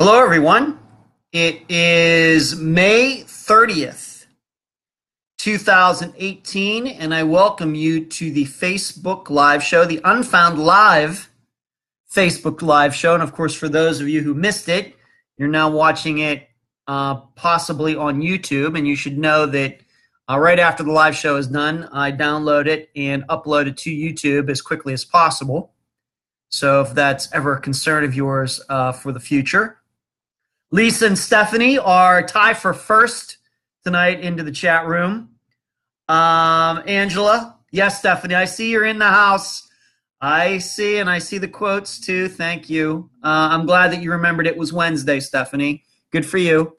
Hello, everyone. It is May 30th, 2018, and I welcome you to the Facebook Live show, the Unfound Live Facebook Live show. And, of course, for those of you who missed it, you're now watching it possibly on YouTube, and you should know that right after the live show is done, I download it and upload it to YouTube as quickly as possible. So if that's ever a concern of yours for the future. Lisa and Stephanie are tied for first tonight into the chat room. Angela, yes, Stephanie, I see you're in the house. I see, and I see the quotes too. Thank you. I'm glad that you remembered it was Wednesday, Stephanie. Good for you.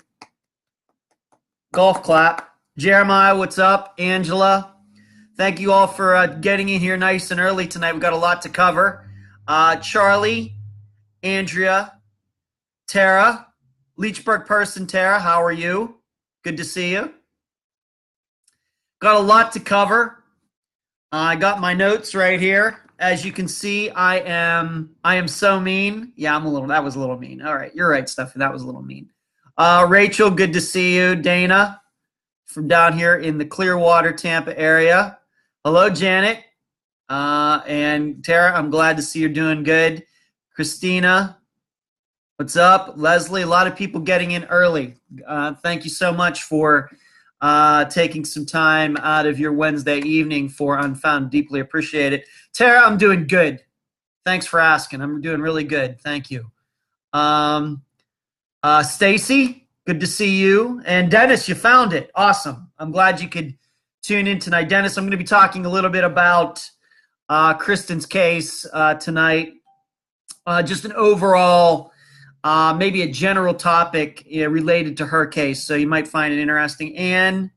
Golf clap. Jeremiah, what's up? Angela, thank you all for getting in here nice and early tonight. We've got a lot to cover. Charlie, Andrea, Tara, Leechburg person, Tara, how are you? Good to see you. Got a lot to cover. I got my notes right here. As you can see, I am so mean. Yeah, that was a little mean. All right, you're right, Stephanie. That was a little mean. Rachel, good to see you. Dana, from down here in the Clearwater, Tampa area. Hello, Janet. And Tara, I'm glad to see you're doing good. Christina, what's up? Leslie, a lot of people getting in early. Thank you so much for taking some time out of your Wednesday evening for Unfound. Deeply appreciate it. Tara, I'm doing good. Thanks for asking. I'm doing really good. Thank you. Stacy, good to see you. And Dennis, you found it. Awesome. I'm glad you could tune in tonight. Dennis, I'm going to be talking a little bit about Kristen's case tonight. Just an overall, maybe a general topic related to her case. So you might find it interesting. And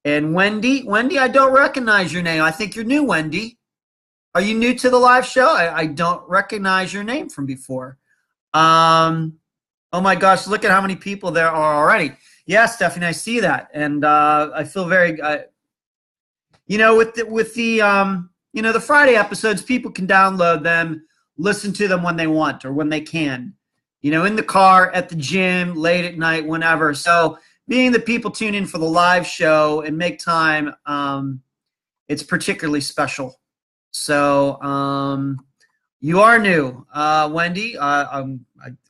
Wendy, I don't recognize your name. I think you're new, Wendy. Are you new to the live show? I don't recognize your name from before. Oh my gosh, look at how many people there are already. Yeah, Stephanie, I see that. And I feel very, with the Friday episodes, people can download them, listen to them when they want or when they can. In the car, at the gym, late at night, whenever. So being that people tune in for the live show and make time, it's particularly special. So you are new, Wendy. I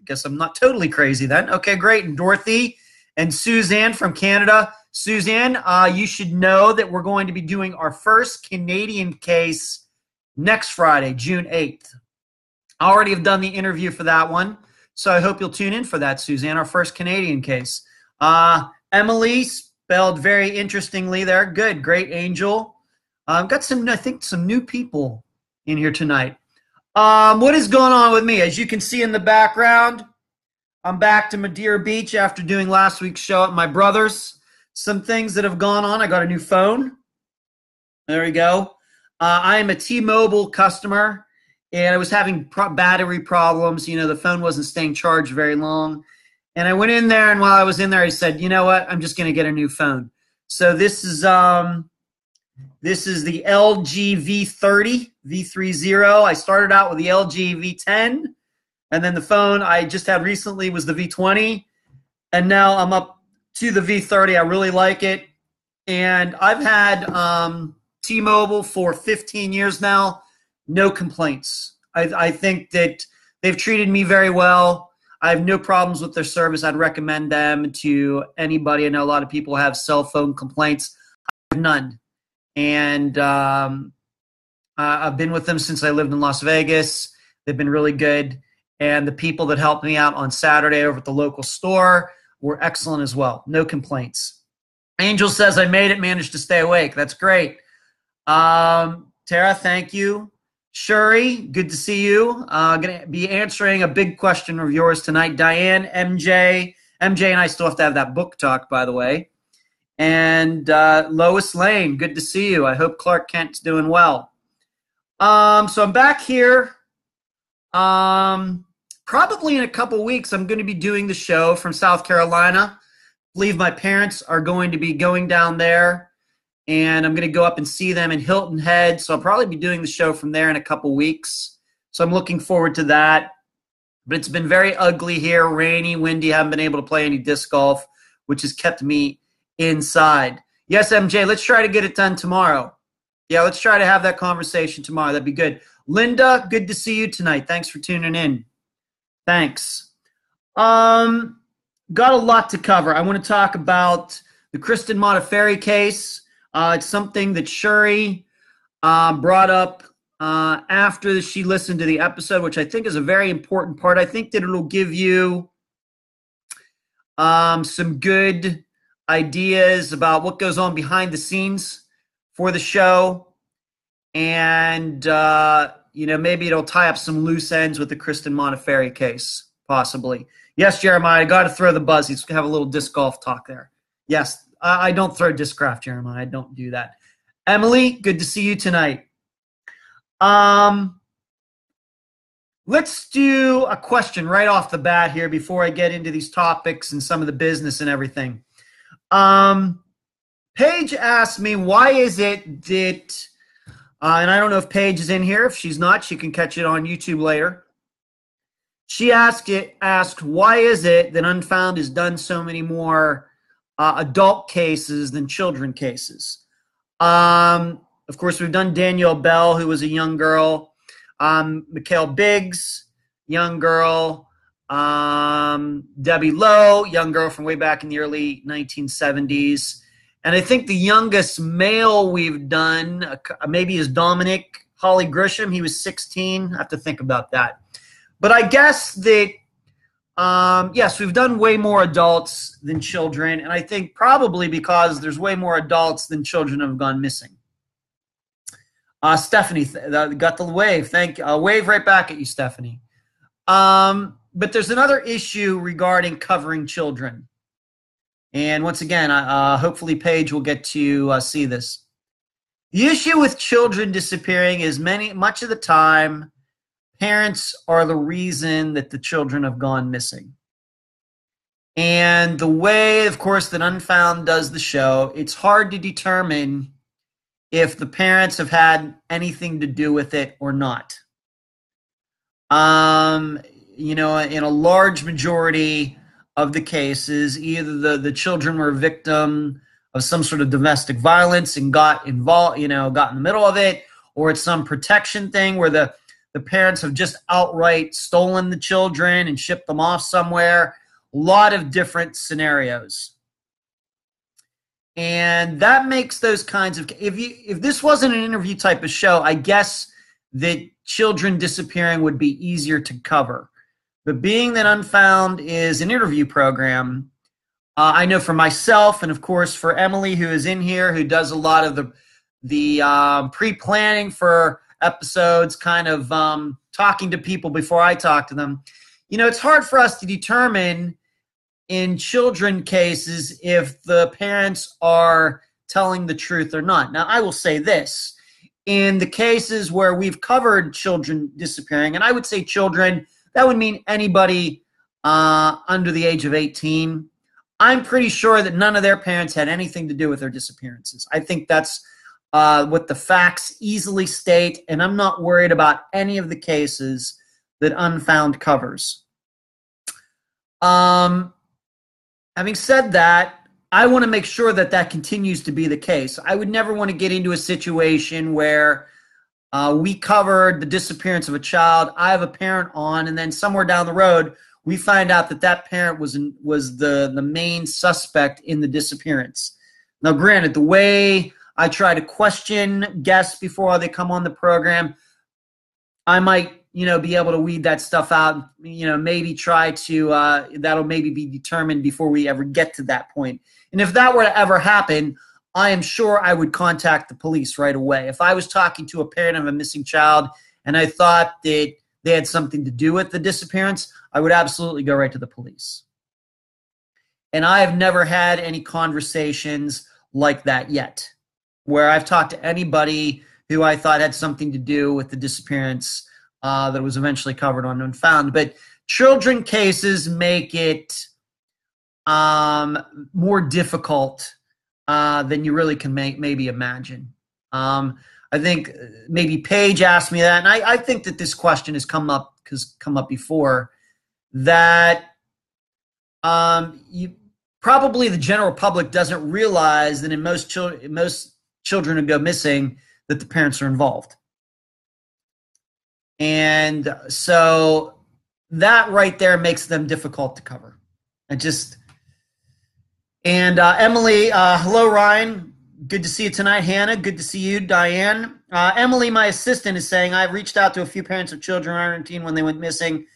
guess I'm not totally crazy then. Okay, great. And Dorothy and Suzanne from Canada. Suzanne, you should know that we're going to be doing our first Canadian case next Friday, June 8th. I already have done the interview for that one. So I hope you'll tune in for that, Suzanne, our first Canadian case. Emily, spelled very interestingly there. Good, great, Angel. I've got some new people in here tonight. What is going on with me? As you can see in the background, I'm back to Madeira Beach after doing last week's show at my brother's. Some things that have gone on. I got a new phone. There we go. I am a T-Mobile customer. And I was having battery problems. The phone wasn't staying charged very long. And I went in there, and while I was in there, I said, you know what? I'm just going to get a new phone. So this is the LG V30. I started out with the LG V10. And then the phone I just had recently was the V20. And now I'm up to the V30. I really like it. And I've had T-Mobile for 15 years now. No complaints. I think that they've treated me very well. I have no problems with their service. I'd recommend them to anybody. I know a lot of people have cell phone complaints. I have none. And I've been with them since I lived in Las Vegas. They've been really good. And the people that helped me out on Saturday over at the local store were excellent as well. No complaints. Angel says, I made it, managed to stay awake. That's great. Tara, thank you. Shuri, good to see you. Going to be answering a big question of yours tonight. Diane, MJ and I still have to have that book talk, by the way. And Lois Lane, good to see you. I hope Clark Kent's doing well. So I'm back here. Probably in a couple weeks, I'm going to be doing the show from South Carolina. I believe my parents are going to be going down there. And I'm going to go up and see them in Hilton Head. So I'll probably be doing the show from there in a couple weeks. So I'm looking forward to that. But it's been very ugly here, rainy, windy. Haven't been able to play any disc golf, which has kept me inside. Yes, MJ, let's try to get it done tomorrow. Yeah, let's try to have that conversation tomorrow. That'd be good. Linda, good to see you tonight. Thanks for tuning in. Thanks. Got a lot to cover. I want to talk about the Kristen Modafferi case. It's something that Shuri brought up after she listened to the episode, which I think is a very important part. I think that it'll give you some good ideas about what goes on behind the scenes for the show. And, maybe it'll tie up some loose ends with the Kristen Modafferi case, possibly. Yes, Jeremiah, I got to throw the buzzies. Have a little disc golf talk there. Yes, I don't throw discraft, Jeremiah. I don't do that. Emily, good to see you tonight. Let's do a question right off the bat here before I get into these topics and some of the business and everything. Paige asked me, why is it that, and I don't know if Paige is in here. If she's not, she can catch it on YouTube later. She asked, why is it that Unfound has done so many more adult cases than children cases? Of course, we've done Danielle Bell, who was a young girl. Mikhail Biggs, young girl. Debbie Lowe, young girl from way back in the early 1970s. And I think the youngest male we've done maybe is Dominic Holly Grisham. He was 16. I have to think about that. But I guess that, yes, we've done way more adults than children. And I think probably because there's way more adults than children have gone missing. Stephanie got the wave. Wave right back at you, Stephanie. But there's another issue regarding covering children. And once again, hopefully Paige will get to see this. The issue with children disappearing is much of the time, parents are the reason that the children have gone missing. And the way, of course, that Unfound does the show, it's hard to determine if the parents have had anything to do with it or not. In a large majority of the cases, either the children were a victim of some sort of domestic violence and got involved, got in the middle of it, or it's some protection thing where the parents have just outright stolen the children and shipped them off somewhere. A lot of different scenarios. And that makes those kinds of, if this wasn't an interview type of show, I guess that children disappearing would be easier to cover. But being that Unfound is an interview program, I know for myself and, of course, for Emily, who is in here, who does a lot of the pre-planning for episodes, kind of talking to people before I talk to them. It's hard for us to determine in children cases if the parents are telling the truth or not. Now, I will say this. In the cases where we've covered children disappearing, and I would say children, that would mean anybody under the age of 18. I'm pretty sure that none of their parents had anything to do with their disappearances. I think that's what the facts easily state, and I'm not worried about any of the cases that Unfound covers. Having said that, I want to make sure that that continues to be the case. I would never want to get into a situation where we covered the disappearance of a child, I have a parent on, and then somewhere down the road, we find out that that parent was the main suspect in the disappearance. Now, granted, the way I try to question guests before they come on the program, I might, be able to weed that stuff out, maybe try to, that'll maybe be determined before we ever get to that point. And if that were to ever happen, I am sure I would contact the police right away. If I was talking to a parent of a missing child and I thought that they had something to do with the disappearance, I would absolutely go right to the police. And I have never had any conversations like that yet, where I've talked to anybody who I thought had something to do with the disappearance that was eventually covered on Unfound. But children cases make it more difficult than you really can maybe imagine. I think maybe Paige asked me that, and I think that this question has come up before. that probably the general public doesn't realize that in most children who go missing, that the parents are involved. And so that right there makes them difficult to cover. Emily, hello, Ryan. Good to see you tonight. Hannah, good to see you. Diane. Emily, my assistant, is saying, I've reached out to a few parents of children under 18 when they went missing.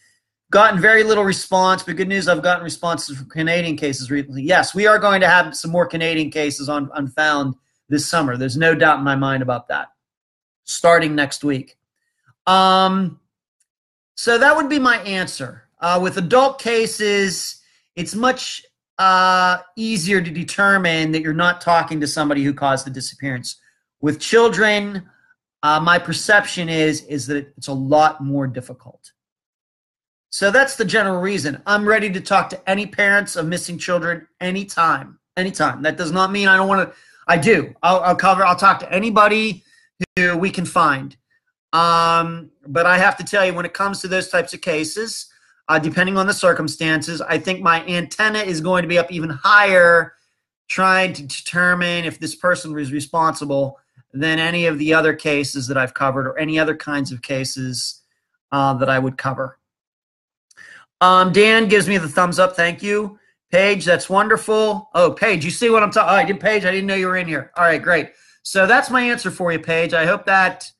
Gotten very little response, but good news, I've gotten responses from Canadian cases recently. Yes, we are going to have some more Canadian cases on Unfound this summer. There's no doubt in my mind about that, starting next week. So that would be my answer. With adult cases, it's much easier to determine that you're not talking to somebody who caused the disappearance. With children, my perception is that it's a lot more difficult. So that's the general reason. I'm ready to talk to any parents of missing children anytime. That does not mean I don't want to. I do. I'll talk to anybody who we can find. But I have to tell you, when it comes to those types of cases, depending on the circumstances, I think my antenna is going to be up even higher, trying to determine if this person was responsible than any of the other cases that I've covered or any other kinds of cases that I would cover. Dan gives me the thumbs up. Thank you. Paige, that's wonderful. Oh, Paige, you see what I'm talking about? Oh, Paige, I didn't know you were in here. All right, great. So that's my answer for you, Paige. I hope that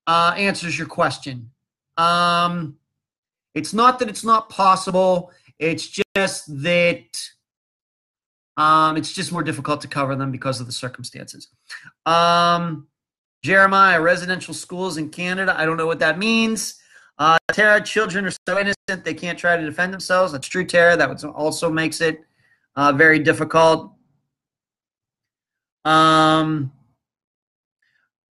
answers your question. It's not that it's not possible. It's just that it's just more difficult to cover them because of the circumstances. Jeremiah, residential schools in Canada. I don't know what that means. Tara, children are so innocent they can't try to defend themselves. That's true, Tara. That also makes it very difficult.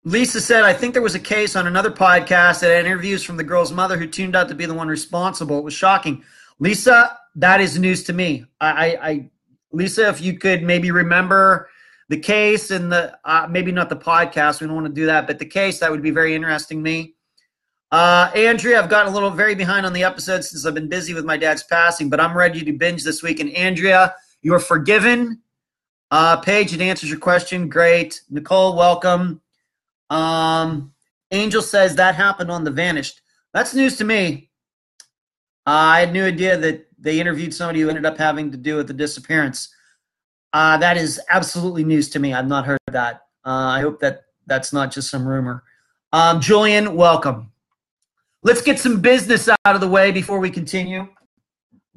Lisa said, I think there was a case on another podcast that had interviews from the girl's mother who turned out to be the one responsible. It was shocking. Lisa, that is news to me. Lisa, if you could maybe remember the case and maybe not the podcast. We don't want to do that, but the case, that would be very interesting to me. Andrea, I've gotten a little very behind on the episode since I've been busy with my dad's passing, but I'm ready to binge this week. And Andrea, you are forgiven. Paige, it answers your question. Great. Nicole, welcome. Angel says that happened on The Vanished. That's news to me. I had no idea that they interviewed somebody who ended up having to do with the disappearance. That is absolutely news to me. I've not heard that. I hope that that's not just some rumor. Julian, welcome. Let's get some business out of the way before we continue.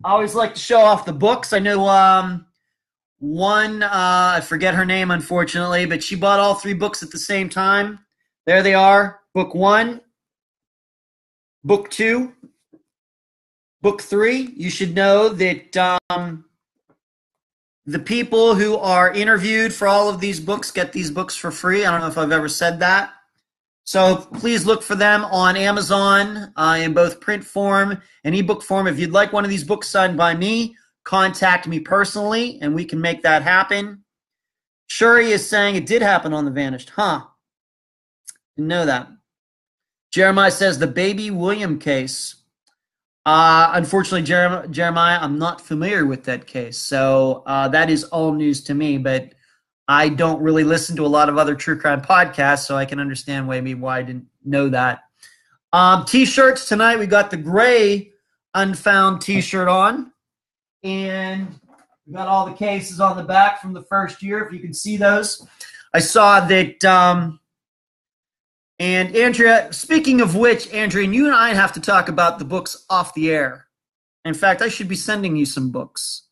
I always like to show off the books. I know one, I forget her name, unfortunately, but she bought all 3 books at the same time. There they are. Book 1, Book 2, Book 3. You should know that the people who are interviewed for all of these books get these books for free. I don't know if I've ever said that. So please look for them on Amazon in both print form and ebook form. If you'd like one of these books signed by me, contact me personally, and we can make that happen. Shuri is saying it did happen on The Vanished. Huh. Didn't know that. Jeremiah says the Baby William case. Unfortunately, Jeremiah, I'm not familiar with that case. So that is all news to me, but I don't really listen to a lot of other true crime podcasts, so I can understand maybe why I didn't know that. T-shirts tonight. We got the gray Unfound T-shirt on. And we got all the cases on the back from the first year, if you can see those. I saw that, and Andrea, speaking of which, Andrea, you and I have to talk about the books off the air. In fact, I should be sending you some books.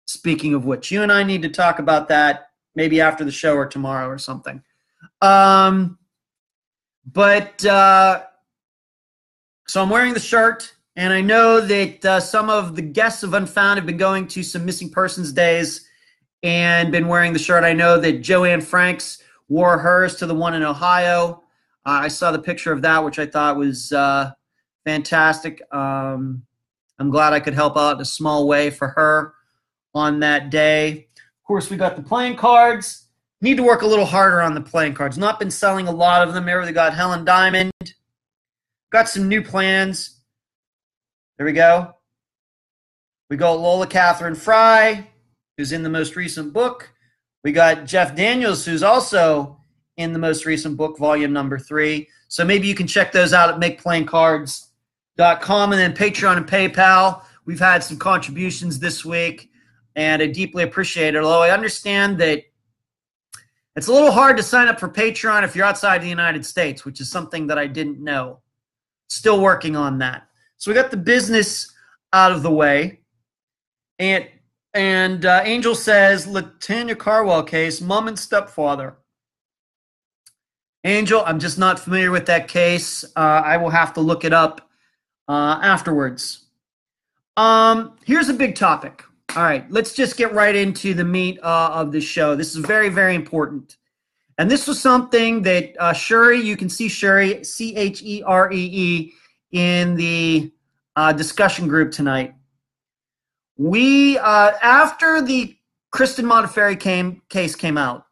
Speaking of which, you and I need to talk about that maybe after the show or tomorrow or something. So I'm wearing the shirt. And I know that some of the guests of Unfound have been going to some missing persons days and been wearing the shirt. I know that Joanne Franks wore hers to the one in Ohio. I saw the picture of that, which I thought was fantastic. I'm glad I could help out in a small way for her on that day. Of course, we got the playing cards. Need to work a little harder on the playing cards. Not been selling a lot of them. There we got Helen Diamond. Got some new plans. There we go. We got Lola Catherine Fry, who's in the most recent book. We got Jeff Daniels, who's also in the most recent book, volume number 3. So maybe you can check those out at makeplayingcards.com, and then Patreon and PayPal. We've had some contributions this week, and I deeply appreciate it, although I understand that it's a little hard to sign up for Patreon if you're outside the United States, which is something that I didn't know. Still working on that. So we got the business out of the way. And Angel says, Latanya Carwell case, mom and stepfather. Angel, I'm just not familiar with that case. I will have to look it up afterwards. Here's a big topic. All right, let's just get right into the meat of the show. This is very, very important. And this was something that Sheree, you can see Sheree, Cheree, in the discussion group tonight. We, after the Kristen Modafferi case came out,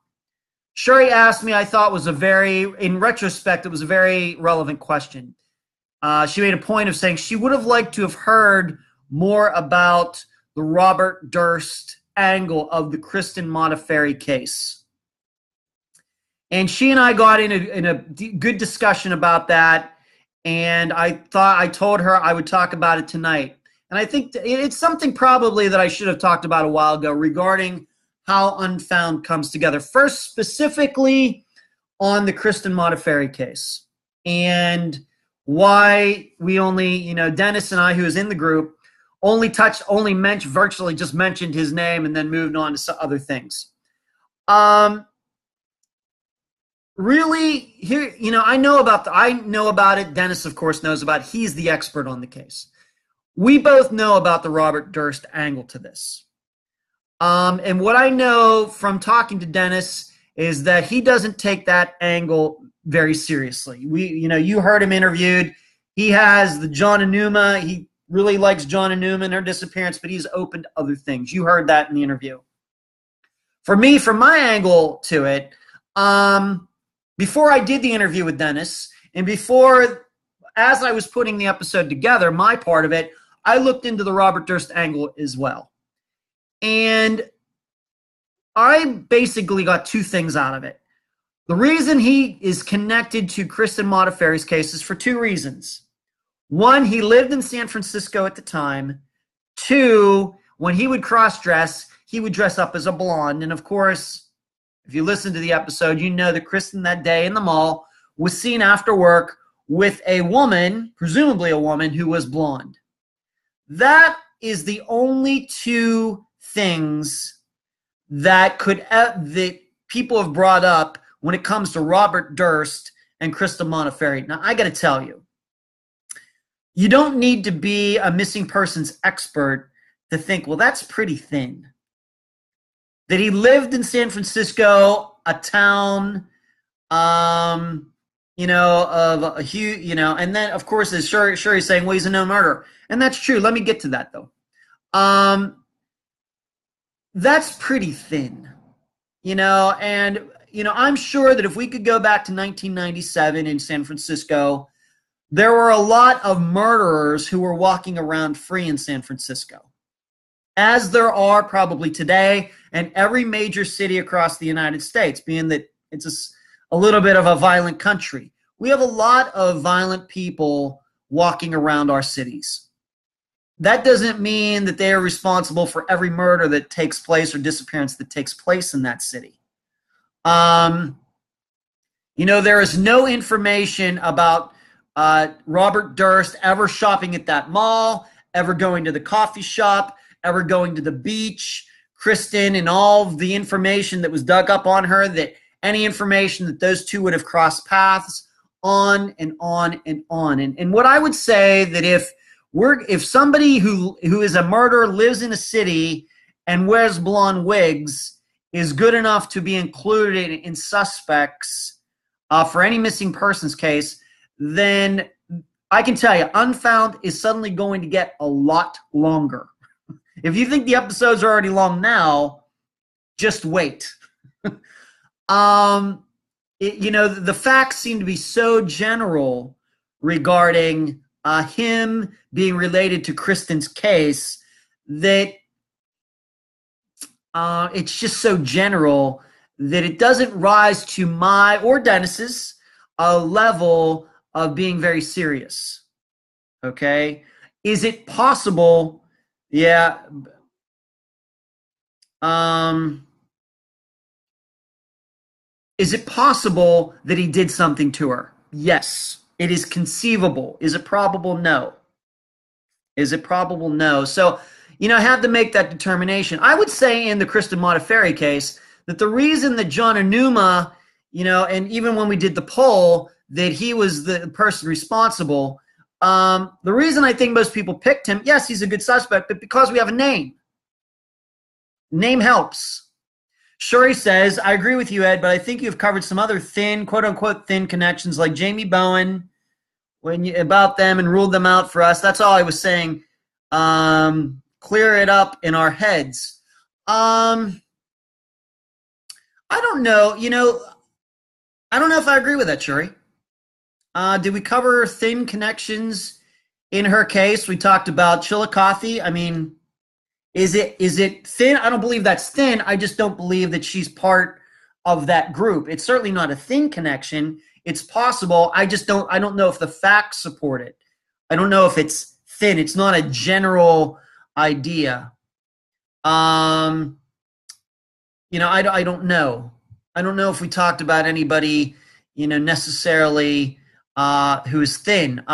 Sheree asked me, I thought was in retrospect, it was a very relevant question. She made a point of saying she would have liked to have heard more about the Robert Durst angle of the Kristen Modafferi case. And she and I got in a good discussion about that, and I told her I would talk about it tonight. And I think it's something probably that I should have talked about a while ago regarding how Unfound comes together. First, specifically on the Kristen Modafferi case, and why we only, Dennis and I, who is in the group, virtually just mentioned his name and then moved on to some other things. Really, here, I know about it. Dennis, of course, knows about it. He's the expert on the case. We both know about the Robert Durst angle to this. And what I know from talking to Dennis is that he doesn't take that angle very seriously. You heard him interviewed. He has the John Enuma. He really likes John Enuma and her disappearance, but he's open to other things. You heard that in the interview. For me, from my angle to it, before I did the interview with Dennis, and as I was putting the episode together, my part of it, I looked into the Robert Durst angle as well. And I basically got two things out of it. The reason he is connected to Kristen Modafferi's case is for two reasons. One, he lived in San Francisco at the time. Two, when he would cross-dress, he would dress up as a blonde. And of course, if you listen to the episode, you know that Kristen that day in the mall was seen after work with a woman, presumably a woman, who was blonde. That is the only two things that people have brought up when it comes to Robert Durst and Kristen Modafferi. Now, I got to tell you, you don't need to be a missing persons expert to think, well, that's pretty thin. That he lived in San Francisco, a town, of a huge, and then, of course, as Sherry's saying, well, he's a known murderer. And that's true. Let me get to that, though. That's pretty thin, and, I'm sure that if we could go back to 1997 in San Francisco, there were a lot of murderers who were walking around free in San Francisco, as there are probably today in every major city across the United States, being that it's a little bit of a violent country. We have a lot of violent people walking around our cities. That doesn't mean that they are responsible for every murder that takes place or disappearance that takes place in that city. There is no information about Robert Durst ever shopping at that mall, ever going to the coffee shop, ever going to the beach. Kristen and all of the information that was dug up on her, that any information that those two would have crossed paths, on and on and on. And what I would say that if somebody who is a murderer lives in a city and wears blonde wigs is good enough to be included in suspects for any missing persons case, then I can tell you, Unfound is suddenly going to get a lot longer. If you think the episodes are already long now, just wait. The facts seem to be so general regarding him being related to Kristen's case that it's just so general that it doesn't rise to my or Dennis's level of being very serious. Okay? Is it possible? Yeah. Is it possible that he did something to her? Yes. It is conceivable. Is it probable? No. Is it probable? No. So, I have to make that determination. I would say in the Kristen Modafferi case that the reason that John Enuma, and even when we did the poll, that he was the person responsible, the reason I think most people picked him, yes, he's a good suspect, but because we have a name. Name helps. Shuri says, I agree with you, Ed, but I think you've covered some other thin, quote-unquote thin connections like Jamie Bowen about them and ruled them out for us. That's all I was saying. Clear it up in our heads. I don't know. I don't know if I agree with that, Shuri. Did we cover thin connections in her case? We talked about Chillicothe. I mean, is it thin? I don't believe that's thin. I just don't believe that she's part of that group. It's certainly not a thin connection. It's possible. I don't know if the facts support it. I don't know if it's thin. It's not a general idea. I don't know. I don't know if we talked about anybody, necessarily who is thin.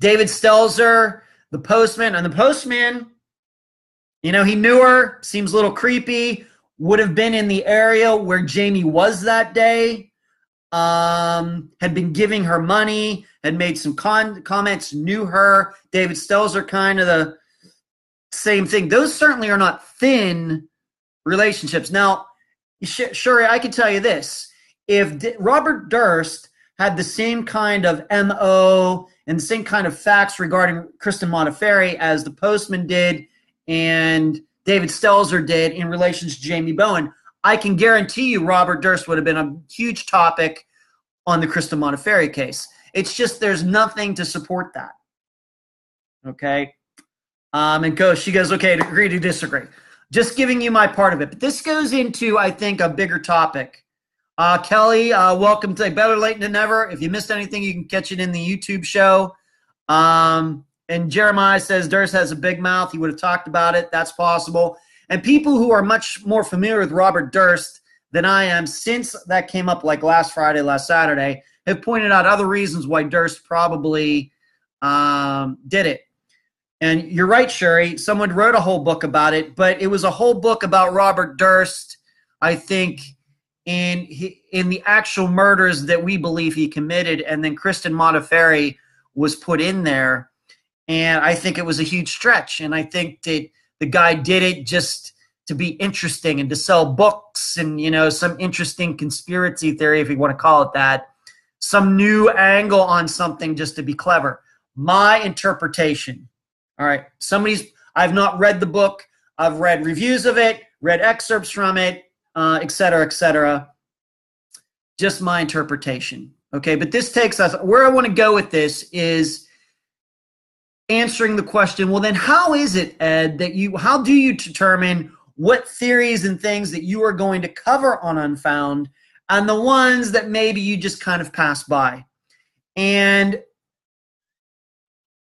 David Stelzer, the postman, and the postman, he knew her, seems a little creepy, would have been in the area where Jamie was that day, had been giving her money, had made some comments, knew her. David Stelzer, kind of the same thing. Those certainly are not thin relationships. Now, Shuri, I can tell you this. If Robert Durst had the same kind of MO and the same kind of facts regarding Kristen Modafferi as the postman did and David Stelzer did in relation to Jamie Bowen, I can guarantee you Robert Durst would have been a huge topic on the Kristen Modafferi case. It's just there's nothing to support that. Okay? She goes, okay, to agree to disagree. Just giving you my part of it. But this goes into, I think, a bigger topic. Kelly, welcome to Better Late Than Never. If you missed anything, you can catch it in the YouTube show. And Jeremiah says Durst has a big mouth. He would have talked about it. That's possible. And people who are much more familiar with Robert Durst than I am, since that came up like last Friday, last Saturday, have pointed out other reasons why Durst probably did it. And you're right, Shuri. Someone wrote a whole book about it, but it was a whole book about Robert Durst, I think, in the actual murders that we believe he committed, and then Kristen Modafferi was put in there. And I think it was a huge stretch. And I think that the guy did it just to be interesting and to sell books and, some interesting conspiracy theory, if you want to call it that, some new angle on something just to be clever. My interpretation. All right. I've not read the book. I've read reviews of it, read excerpts from it, et cetera, et cetera. Just my interpretation. Okay. But this takes us, where I want to go with this is answering the question, well, then how is it, Ed, how do you determine what theories and things that you are going to cover on Unfound and the ones that maybe you just kind of pass by? And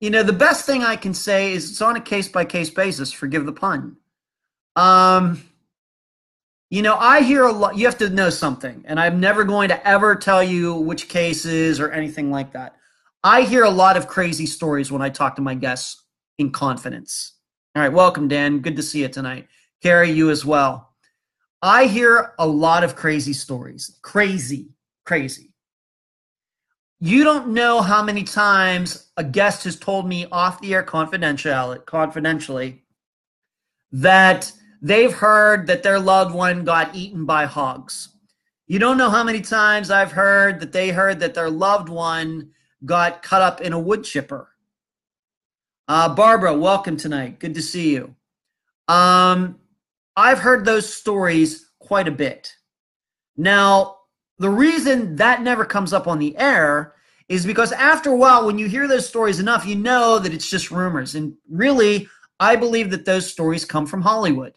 the best thing I can say is it's on a case-by-case basis, forgive the pun. I hear a lot. You have to know something, and I'm never going to ever tell you which cases or anything like that. I hear a lot of crazy stories when I talk to my guests in confidence. All right, welcome, Dan. Good to see you tonight. Carrie, you as well. I hear a lot of crazy stories. Crazy. You don't know how many times a guest has told me off the air confidentially that they've heard that their loved one got eaten by hogs. You don't know how many times I've heard that their loved one got cut up in a wood chipper. Barbara, welcome tonight. Good to see you. I've heard those stories quite a bit. Now, the reason that never comes up on the air is because after a while, when you hear those stories enough, you know that it's just rumors. And really, I believe that those stories come from Hollywood.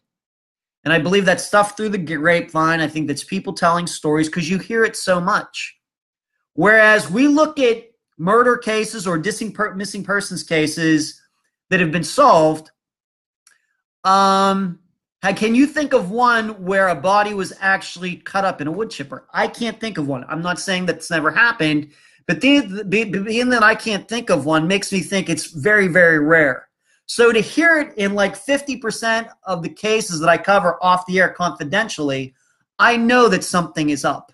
And I believe that stuff through the grapevine. I think that's people telling stories because you hear it so much. Whereas we look at murder cases or missing persons cases that have been solved, can you think of one where a body was actually cut up in a wood chipper? I can't think of one. I'm not saying that's never happened, but being that I can't think of one makes me think it's very, very rare. So to hear it in like 50% of the cases that I cover off the air confidentially, I know that something is up.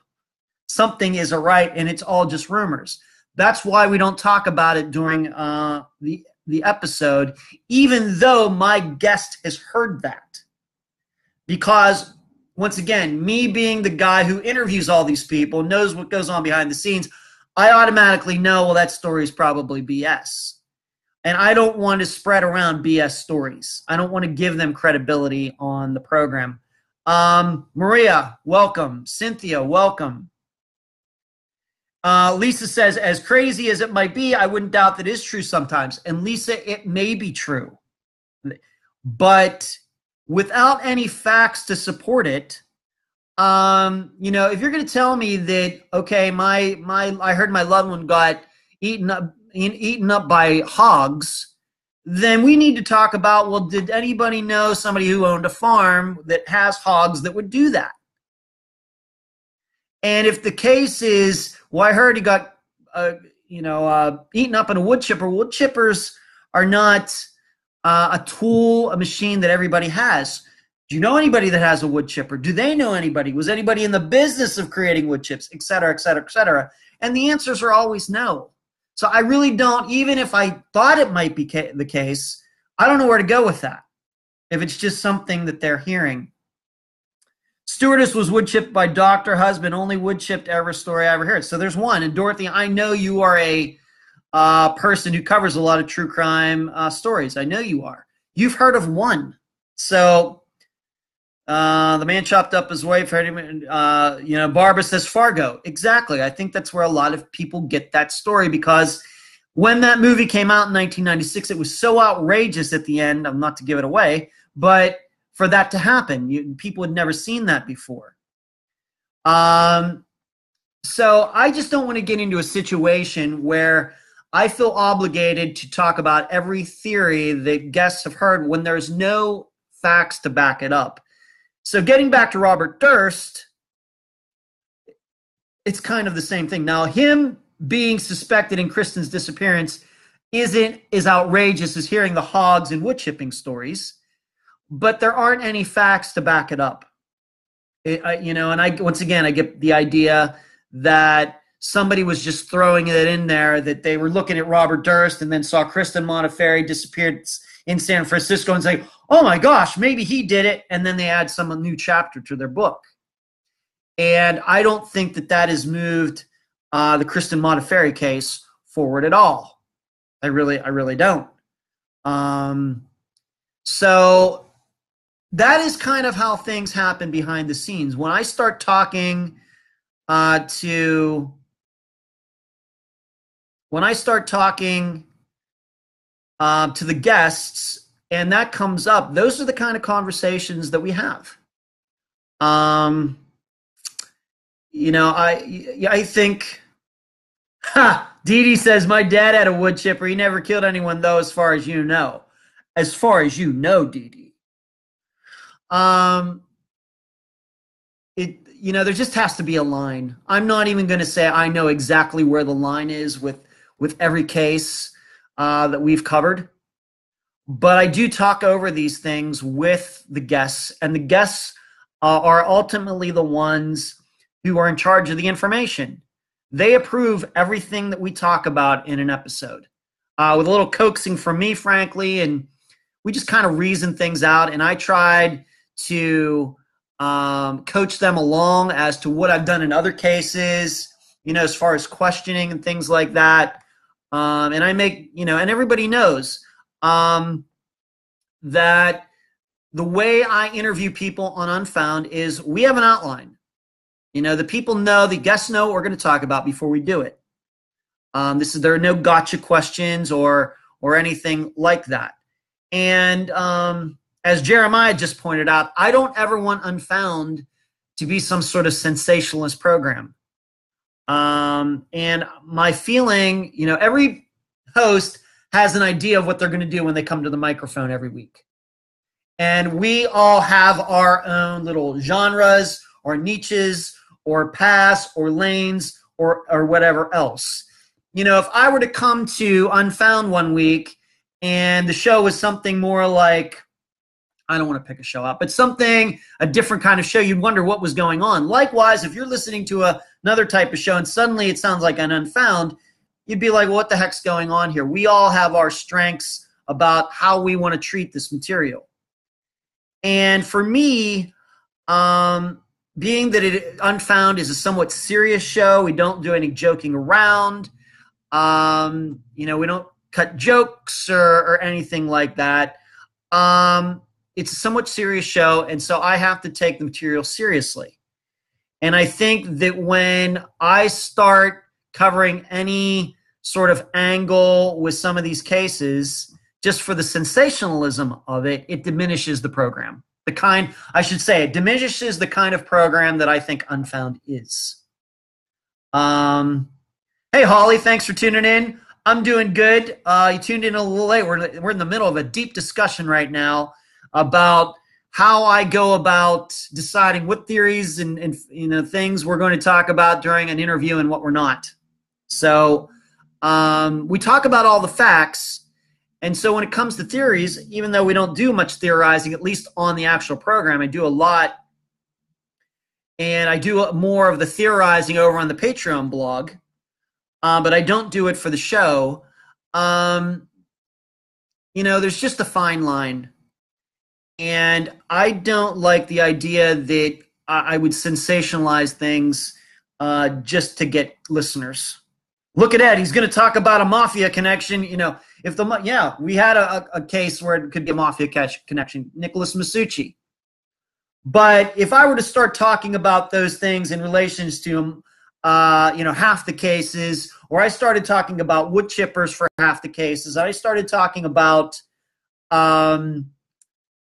Something is right, and it's all just rumors. That's why we don't talk about it during the episode, even though my guest has heard that. Because, once again, me being the guy who interviews all these people, knows what goes on behind the scenes, I automatically know, well, that story is probably BS. And I don't want to spread around BS stories. I don't want to give them credibility on the program. Maria, welcome. Cynthia, welcome. Lisa says, as crazy as it might be, I wouldn't doubt that it is true sometimes. And Lisa, it may be true. But without any facts to support it, if you're going to tell me that, okay, I heard my loved one got eaten up by hogs, then we need to talk about, well, did anybody know somebody who owned a farm that has hogs that would do that? And if the case is, well, I heard he got, eaten up in a wood chipper. Wood chippers are not a tool, a machine that everybody has. Do you know anybody that has a wood chipper? Do they know anybody? Was anybody in the business of creating wood chips, et cetera, et cetera, et cetera? And the answers are always no. So I really don't, even if I thought it might be the case, I don't know where to go with that. If it's just something that they're hearing. Stewardess was wood chipped by Dr. Husband, only wood chipped ever story I ever heard. So there's one. And Dorothy, I know you are a person who covers a lot of true crime stories. I know you are. You've heard of one. So the man chopped up his wife. Barbara says Fargo. Exactly. I think that's where a lot of people get that story, because when that movie came out in 1996, it was so outrageous at the end. I'm not to give it away, but for that to happen, people had never seen that before. So I just don't want to get into a situation where I feel obligated to talk about every theory that guests have heard when there's no facts to back it up. So getting back to Robert Durst, it's kind of the same thing. Now, him being suspected in Kristen's disappearance isn't as outrageous as hearing the hogs and wood chipping stories, but there aren't any facts to back it up. Once again, I get the idea that somebody was just throwing it in there, that they were looking at Robert Durst and then saw Kristen Montefiore disappeared in San Francisco and say, oh my gosh, maybe he did it. And then they add some new chapter to their book. And I don't think that has moved the Kristen Montefiore case forward at all. I really don't. So that is kind of how things happen behind the scenes. When I start talking to the guests and that comes up, those are the kind of conversations that we have. I think, Dee Dee says, my dad had a wood chipper. He never killed anyone, though, as far as you know. As far as you know, Dee Dee. There just has to be a line. I'm not even going to say I know exactly where the line is with every case that we've covered. But I do talk over these things with the guests, and the guests are ultimately the ones who are in charge of the information. They approve everything that we talk about in an episode, with a little coaxing from me, frankly, and we just kind of reason things out. And I tried to coach them along as to what I've done in other cases, as far as questioning and things like that. And I make, and everybody knows that the way I interview people on Unfound is we have an outline. The people know, the guests know what we're going to talk about before we do it. There are no gotcha questions or anything like that. And as Jeremiah just pointed out, I don't ever want Unfound to be some sort of sensationalist program. And my feeling, every host has an idea of what they're going to do when they come to the microphone every week. And we all have our own little genres or niches or paths or lanes or whatever else. If I were to come to Unfound one week and the show was something more like, I don't want to pick a show out, but a different kind of show, you'd wonder what was going on. Likewise, if you're listening to another type of show and suddenly it sounds like an Unfound, you'd be like, well, what the heck's going on here? We all have our strengths about how we want to treat this material. And for me, being that Unfound is a somewhat serious show, we don't do any joking around. We don't cut jokes or anything like that. It's a somewhat serious show, and so I have to take the material seriously. And I think that when I start covering any sort of angle with some of these cases, just for the sensationalism of it, it diminishes the program. It diminishes the kind of program that I think Unfound is. Hey, Holly, thanks for tuning in. I'm doing good. You tuned in a little late. We're in the middle of a deep discussion right now about how I go about deciding what theories and things we're going to talk about during an interview and what we're not. So we talk about all the facts. And so when it comes to theories, even though we don't do much theorizing, at least on the actual program, I do a lot. And I do more of the theorizing over on the Patreon blog. But I don't do it for the show. There's just a fine line. And I don't like the idea that I would sensationalize things just to get listeners. Look at Ed. He's going to talk about a mafia connection. We had a case where it could be a mafia connection, Nicholas Masucci. But if I were to start talking about those things in relations to half the cases, or I started talking about wood chippers for half the cases, I started talking about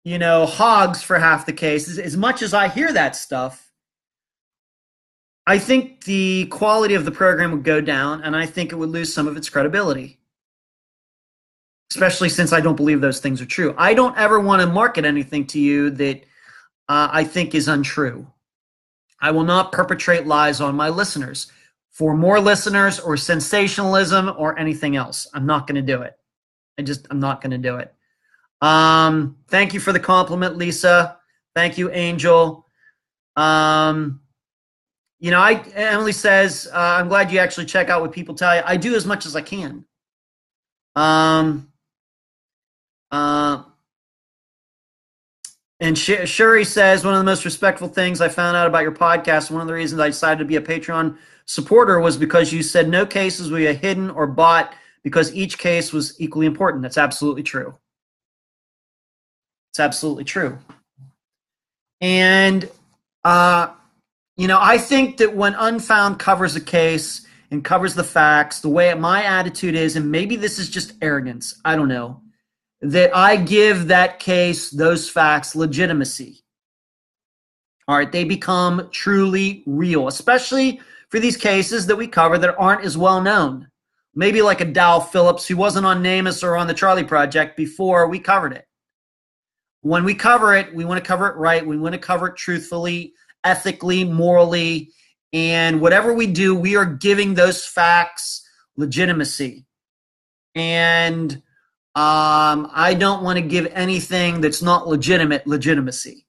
hogs for half the cases, as much as I hear that stuff, I think the quality of the program would go down, and I think it would lose some of its credibility, especially since I don't believe those things are true. I don't ever want to market anything to you that I think is untrue. I will not perpetrate lies on my listeners for more listeners or sensationalism or anything else. I'm not going to do it. I'm not going to do it. Thank you for the compliment, Lisa. Thank you, Angel. Emily says, I'm glad you actually check out what people tell you. I do as much as I can. And Shuri says, one of the most respectful things I found out about your podcast, one of the reasons I decided to be a Patreon supporter was because you said no cases were hidden or bought because each case was equally important. That's absolutely true. It's absolutely true. And, I think that when Unfound covers a case and covers the facts, the way my attitude is, and maybe this is just arrogance, I don't know, that I give that case, those facts, legitimacy. All right, they become truly real, especially for these cases that we cover that aren't as well known. Maybe like a Dow Phillips who wasn't on NamUs or on the Charlie Project before we covered it. When we cover it, we want to cover it right. We want to cover it truthfully, ethically, morally, and whatever we do, we are giving those facts legitimacy. And I don't want to give anything that's not legitimacy.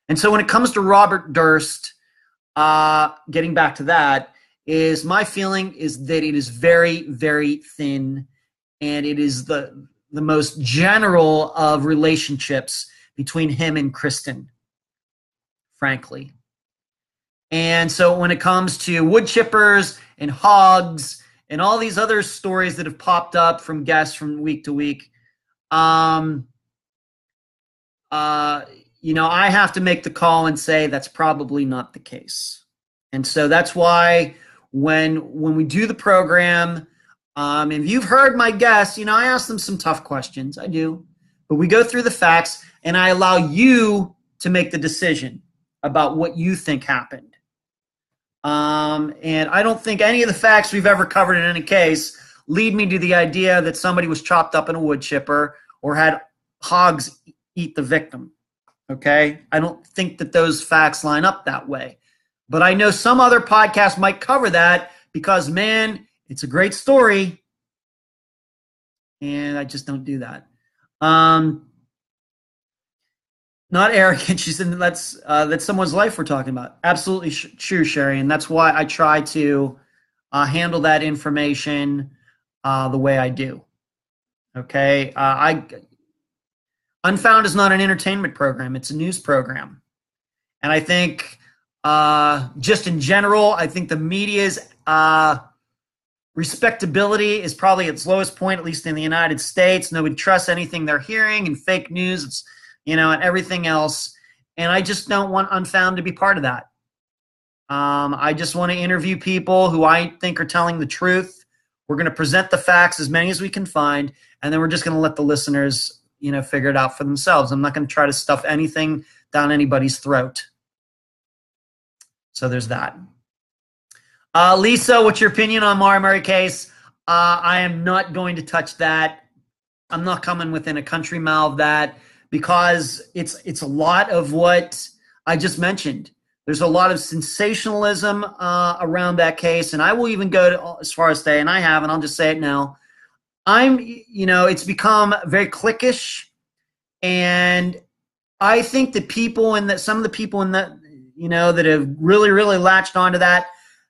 And so when it comes to Robert Durst, getting back to that, is my feeling is that it is very, very thin, and it is the most general of relationships between him and Kristen, frankly. And so when it comes to wood chippers and hogs and all these other stories that have popped up from guests from week to week, I have to make the call and say that's probably not the case. And so that's why when we do the program, if you've heard my guests, I ask them some tough questions. I do. but we go through the facts, and I allow you to make the decision about what you think happened. And I don't think any of the facts we've ever covered in any case lead me to the idea that somebody was chopped up in a wood chipper or had hogs eat the victim. Okay? I don't think that those facts line up that way. But I know some other podcasts might cover that because, man, it's a great story. And I just don't do that. Not arrogant. She said that's someone's life we're talking about. Absolutely true, Sherry. And that's why I try to handle that information the way I do. Okay? Unfound is not an entertainment program. It's a news program. And I think just in general, I think the media's respectability is probably its lowest point, at least in the United States. Nobody trusts anything they're hearing, and fake news, it's, and everything else. And I just don't want Unfound to be part of that. I just want to interview people who I think are telling the truth. We're going to present the facts, as many as we can find, and then we're just going to let the listeners, figure it out for themselves. I'm not going to try to stuff anything down anybody's throat. So there's that. Lisa, what's your opinion on Mara Murray case? I am not going to touch that. I'm not coming within a country mile of that because it's a lot of what I just mentioned. There's a lot of sensationalism around that case, and I will even go as far as say, and I have, and I'll just say it now. It's become very cliquish, and I think that some of the people in that, that have really, really latched onto that,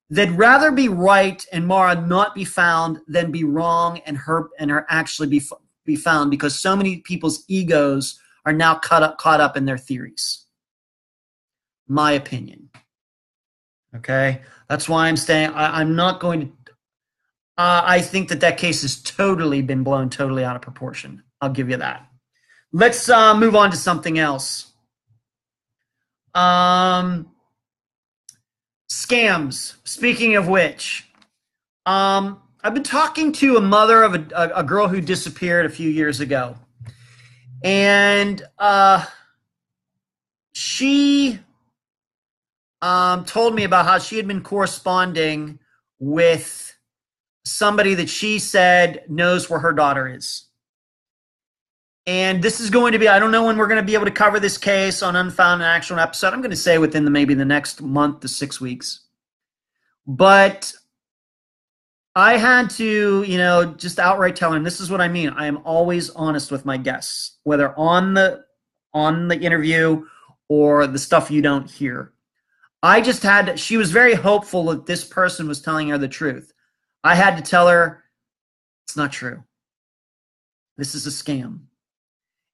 they'd rather be right and Mara not be found than be wrong and her actually be found, because so many people's egos are now caught up in their theories. My opinion. Okay? That's why I'm saying I'm not going to I think that case has totally been blown totally out of proportion. I'll give you that. Let's move on to something else. Scams. Speaking of which, I've been talking to a mother of a girl who disappeared a few years ago. And she told me about how she had been corresponding with somebody that she said knows where her daughter is. And this is going to be, I don't know when we're going to be able to cover this case on Unfound, an actual episode. I'm going to say within maybe the next month to 6 weeks. But I had to, just outright tell him, this is what I mean. I am always honest with my guests, whether on the interview or the stuff you don't hear. She was very hopeful that this person was telling her the truth. I had to tell her, it's not true. This is a scam.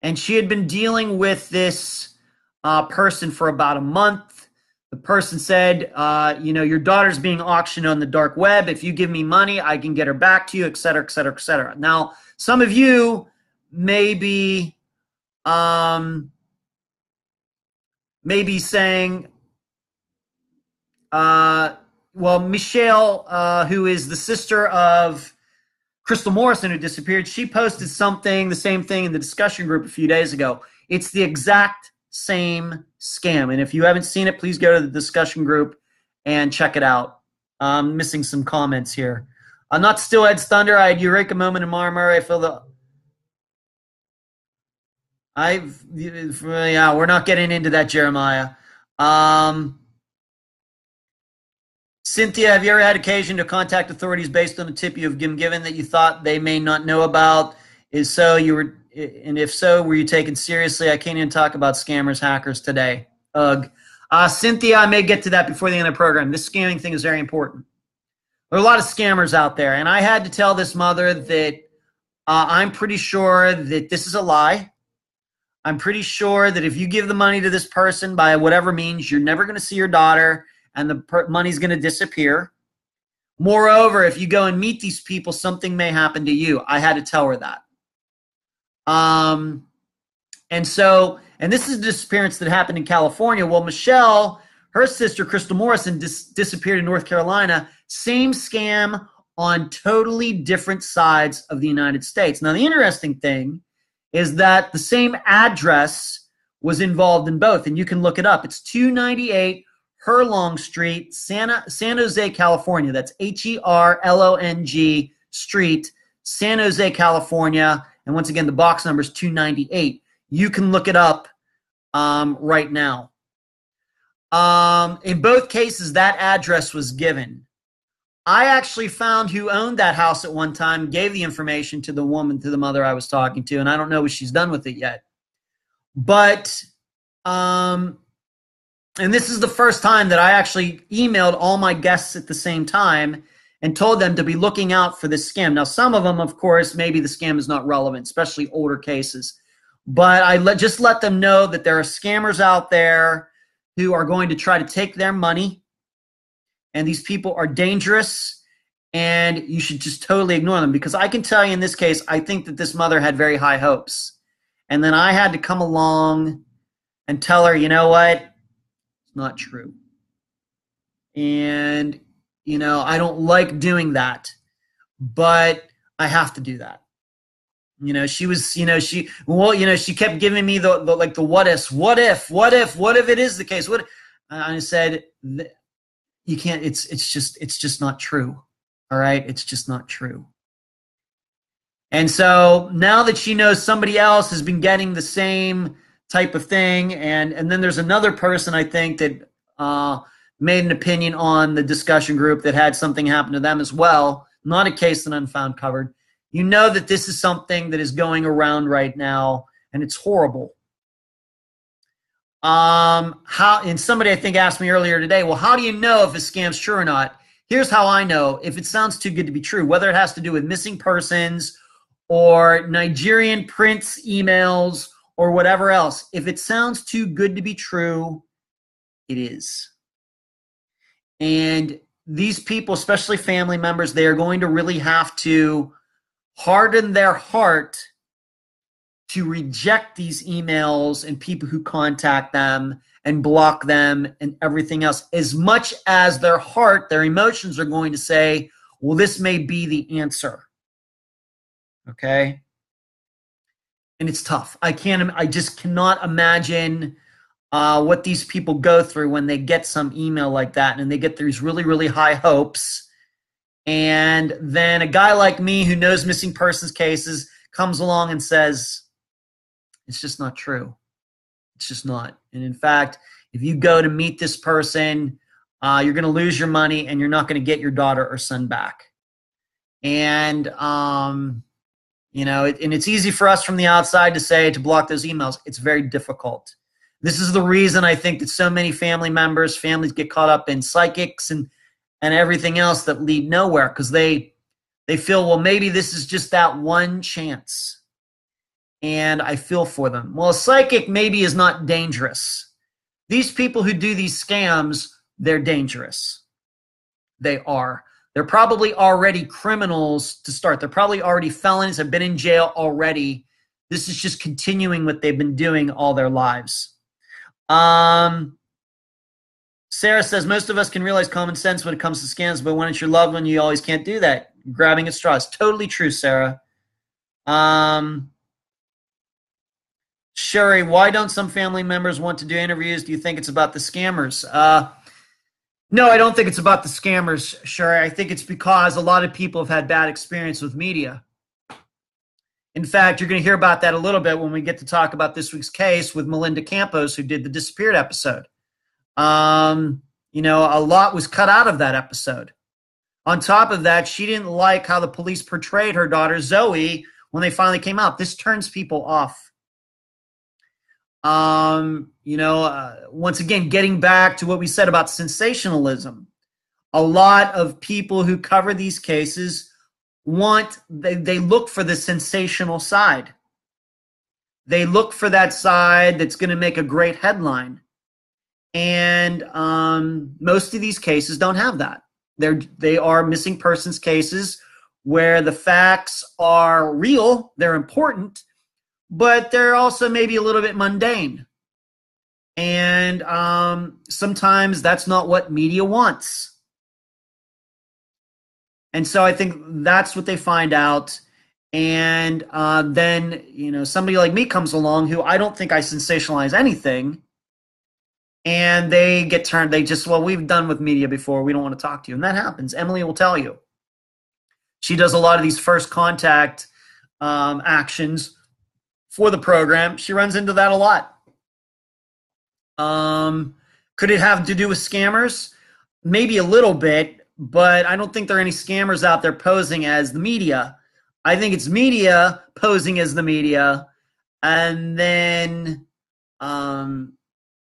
And she had been dealing with this person for about a month. The person said, your daughter's being auctioned on the dark web. If you give me money, I can get her back to you, et cetera, et cetera, et cetera. Now, some of you may be saying, Michelle, who is the sister of Crystal Morrison, who disappeared, she posted the same thing in the discussion group a few days ago. It's the exact same scam. And if you haven't seen it, please go to the discussion group and check it out. I'm missing some comments here. I'm not Steelhead's Thunder. I had Eureka moment in Mara Murray. I feel we're not getting into that, Jeremiah. Cynthia, have you ever had occasion to contact authorities based on a tip you have been given that you thought they may not know about? If so, were you taken seriously? I can't even talk about scammers, hackers today. Ugh. Cynthia, I may get to that before the end of the program. This scamming thing is very important. There are a lot of scammers out there, and I had to tell this mother that I'm pretty sure that this is a lie. I'm pretty sure that if you give the money to this person by whatever means, you're never going to see your daughter, and the money's going to disappear. Moreover, if you go and meet these people, something may happen to you. I had to tell her that. And this is a disappearance that happened in California. Well, Michelle, her sister, Crystal Morrison, disappeared in North Carolina. Same scam on totally different sides of the United States. Now, the interesting thing is that the same address was involved in both, and you can look it up. It's 298 Herlong Street, San Jose, California. That's Herlong Street, San Jose, California. And once again, the box number is 298. You can look it up right now. In both cases, that address was given. I actually found who owned that house at one time, gave the information to the woman, to the mother I was talking to, and I don't know what she's done with it yet. But, and this is the first time that I actually emailed all my guests at the same time and told them to be looking out for this scam. Now, some of them, of course, maybe the scam is not relevant, especially older cases. But I just let them know that there are scammers out there who are going to try to take their money. And these people are dangerous, and you should just totally ignore them. Because I can tell you in this case, I think that this mother had very high hopes. And then I had to come along and tell her, you know what? It's not true. And, you know, I don't like doing that, but I have to do that. You know, she was, you know, she kept giving me the what ifs. What if it is the case? What? I said, you can't, it's just not true. All right. It's just not true. And so now that she knows somebody else has been getting the same type of thing, and then there's another person, I think, that made an opinion on the discussion group that had something happen to them as well. Not a case that Unfound covered. You know that this is something that is going around right now, and it's horrible. And somebody I think asked me earlier today, well, how do you know if a scam's true or not? Here's how I know if it sounds too good to be true, whether it has to do with missing persons or Nigerian prince emails or whatever else. If it sounds too good to be true, it is. And these people, especially family members, they are going to really have to harden their heart to reject these emails and people who contact them and block them and everything else, as much as their heart, their emotions are going to say, well, this may be the answer. Okay? And it's tough. I just cannot imagine what these people go through when they get some email like that and they get these really, really high hopes. And then a guy like me who knows missing persons cases comes along and says, it's just not true. It's just not. And in fact, if you go to meet this person, you're going to lose your money and you're not going to get your daughter or son back. And, you know, and it's easy for us from the outside to say to block those emails. It's very difficult. This is the reason I think that so many families get caught up in psychics and everything else that lead nowhere, because they feel, well, maybe this is just that one chance. And I feel for them. Well, a psychic maybe is not dangerous. These people who do these scams, they're dangerous. They are. They're probably already criminals to start. They're probably already felons, have been in jail already. This is just continuing what they've been doing all their lives. Sarah says, most of us can realize common sense when it comes to scams, but when it's your loved one, you always can't do that. Grabbing at straws. Totally true, Sarah. Sherry, why don't some family members want to do interviews? Do you think it's about the scammers? No, I don't think it's about the scammers, Sherry. I think it's because a lot of people have had bad experience with media. In fact, you're going to hear about that a little bit when we get to talk about this week's case with Zoe Campos, who did the Disappeared episode. You know, a lot was cut out of that episode. On top of that, she didn't like how the police portrayed her daughter, Zoe, when they finally came out. This turns people off. You know, once again, getting back to what we said about sensationalism, a lot of people who cover these cases they look for the sensational side. They look for that side that's going to make a great headline. And most of these cases don't have that. They are missing persons cases where the facts are real, they're important, but they're also maybe a little bit mundane. And sometimes that's not what media wants. And so I think that's what they find out. And then, you know, somebody like me comes along who I don't think I sensationalize anything. And they get turned, they just, well, we've done with media before. We don't want to talk to you. And that happens. Emily will tell you. She does a lot of these first contact actions for the program. She runs into that a lot. Could it have to do with scammers? Maybe a little bit, but I don't think there are any scammers out there posing as the media. I think it's media posing as the media, and then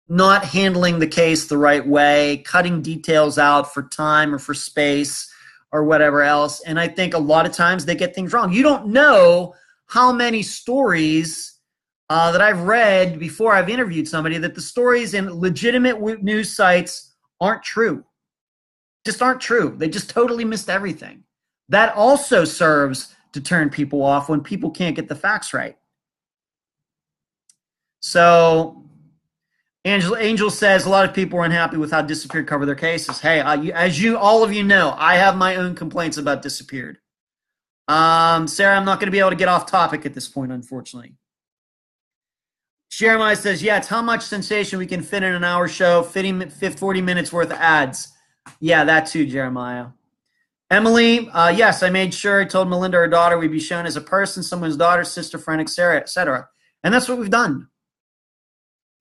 not handling the case the right way, cutting details out for time or for space or whatever else. And I think a lot of times they get things wrong. You don't know how many stories that I've read before I've interviewed somebody, that the stories in legitimate news sites aren't true. Just aren't true. They just totally missed everything. That also serves to turn people off when people can't get the facts right. So Angel says a lot of people are unhappy with how Disappeared cover their cases. Hey, as all of you know, I have my own complaints about Disappeared. Sarah, I'm not going to be able to get off topic at this point, unfortunately. Jeremiah says, yeah, it's how much sensation we can fit in an hour show, 40 minutes worth of ads. Yeah, that too, Jeremiah. Emily, yes, I made sure I told Melinda, her daughter, we'd be shown as a person, someone's daughter, sister, friend, etc. And that's what we've done.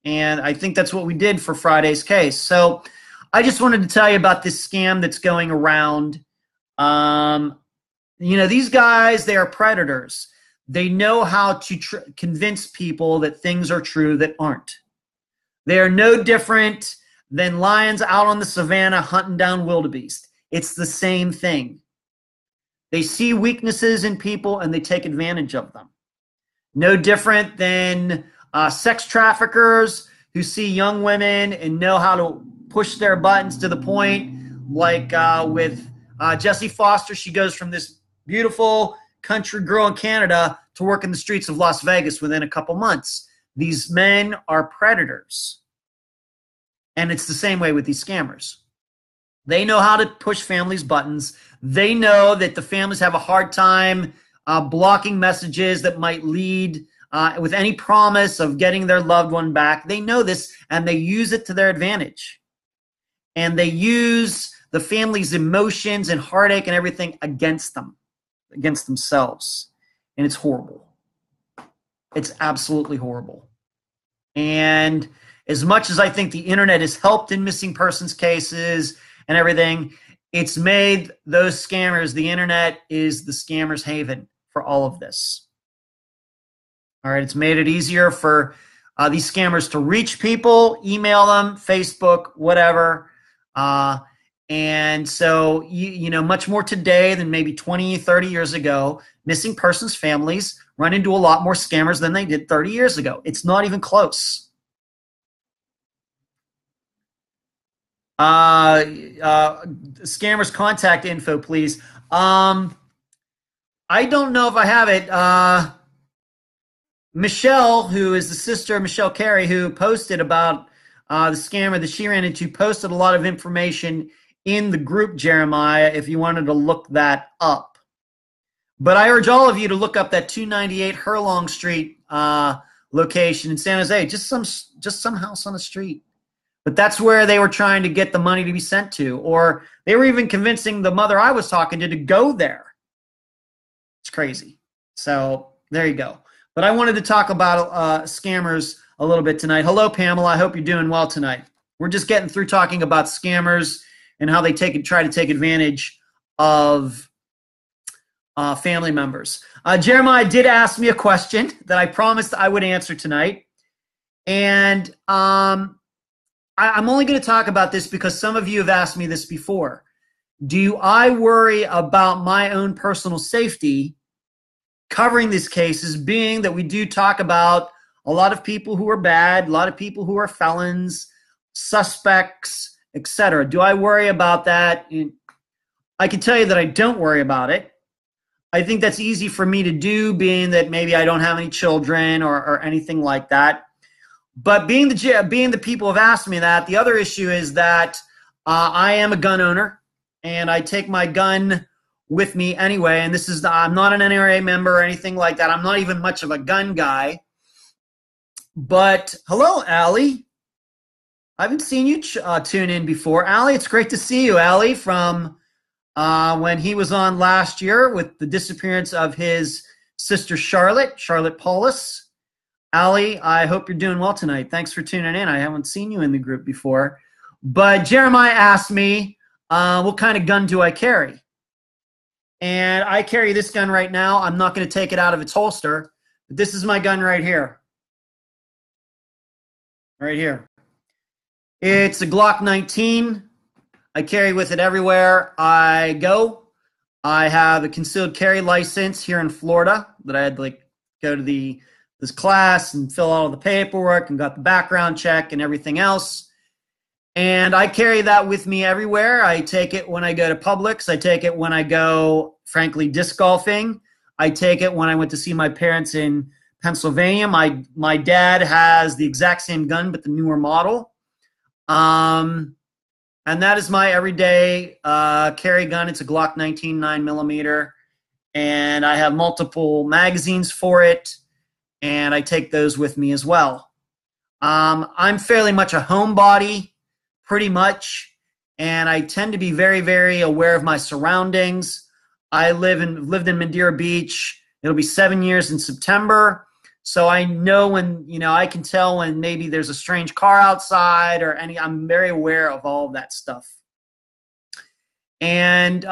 And I think that's what we did for Friday's case. So I just wanted to tell you about this scam that's going around. You know, these guys, they are predators. They know how to convince people that things are true that aren't. They are no different than lions out on the savannah hunting down wildebeest. It's the same thing. They see weaknesses in people and they take advantage of them. No different than sex traffickers who see young women and know how to push their buttons to the point, like with Jessie Foster. She goes from this beautiful country girl in Canada to work in the streets of Las Vegas within a couple months. These men are predators. And it's the same way with these scammers. They know how to push families' buttons. They know that the families have a hard time blocking messages that might lead with any promise of getting their loved one back. They know this, and they use it to their advantage. And they use the family's emotions and heartache and everything against them, against themselves. And it's horrible. It's absolutely horrible. And as much as I think the internet has helped in missing persons cases and everything, it's made those scammers, the internet is the scammers' haven for all of this. All right, it's made it easier for these scammers to reach people, email them, Facebook, whatever. And so, you know, much more today than maybe 20, 30 years ago, missing persons families run into a lot more scammers than they did 30 years ago. It's not even close. Scammers contact info, please. I don't know if I have it. Michelle, who is the sister of Michelle Carey, who posted about the scammer that she ran into, posted a lot of information in the group, Jeremiah, if you wanted to look that up. But I urge all of you to look up that 298 Hurlong Street location in San Jose, just some house on the street. But that's where they were trying to get the money to be sent to, or they were even convincing the mother I was talking to go there. It's crazy. So there you go. But I wanted to talk about scammers a little bit tonight. Hello, Pamela. I hope you're doing well tonight. We're just getting through talking about scammers and how they try to take advantage of family members. Jeremiah did ask me a question that I promised I would answer tonight. And I'm only going to talk about this because some of you have asked me this before. Do I worry about my own personal safety covering these cases, being that we do talk about a lot of people who are bad, a lot of people who are felons, suspects, etc.? Do I worry about that? I can tell you that I don't worry about it. I think that's easy for me to do, being that maybe I don't have any children or anything like that. But being the people have asked me that, the other issue is that I am a gun owner, and I take my gun with me anyway. And this is, I'm not an NRA member or anything like that. I'm not even much of a gun guy. But hello, Allie. I haven't seen you tune in before. Allie, it's great to see you, Allie, from when he was on last year with the disappearance of his sister, Charlotte Paulus. Allie, I hope you're doing well tonight. Thanks for tuning in. I haven't seen you in the group before. But Jeremiah asked me, what kind of gun do I carry? And I carry this gun right now. I'm not going to take it out of its holster. But this is my gun right here. Right here. It's a Glock 19. I carry with it everywhere I go. I have a concealed carry license here in Florida that I had to go to this class and fill out all the paperwork and got the background check and everything else. And I carry that with me everywhere. I take it when I go to Publix. I take it when I go, frankly, disc golfing. I take it when I went to see my parents in Pennsylvania. My dad has the exact same gun, but the newer model. And that is my everyday carry gun. It's a Glock 19 9mm. And I have multiple magazines for it. And I take those with me as well. I'm fairly much a homebody, pretty much. And I tend to be very, very aware of my surroundings. I lived in Madeira Beach. It'll be 7 years in September. So I know when, I can tell when maybe there's a strange car outside or I'm very aware of all of that stuff. And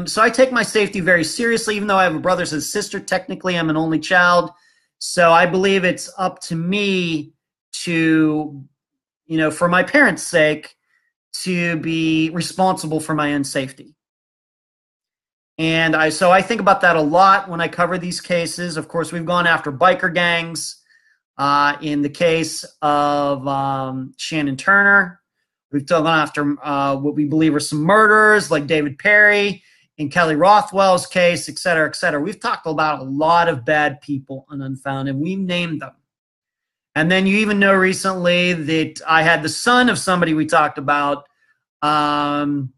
so I take my safety very seriously, even though I have a brother and a sister. Technically, I'm an only child. So I believe it's up to me to, for my parents' sake, to be responsible for my own safety. And so I think about that a lot when I cover these cases. Of course, we've gone after biker gangs. In the case of Shannon Turner, we've gone after what we believe are some murderers like David Perry, in Kelly Rothwell's case, et cetera, et cetera. We've talked about a lot of bad people on Unfound, and we named them. And then you even know recently that I had the son of somebody we talked about come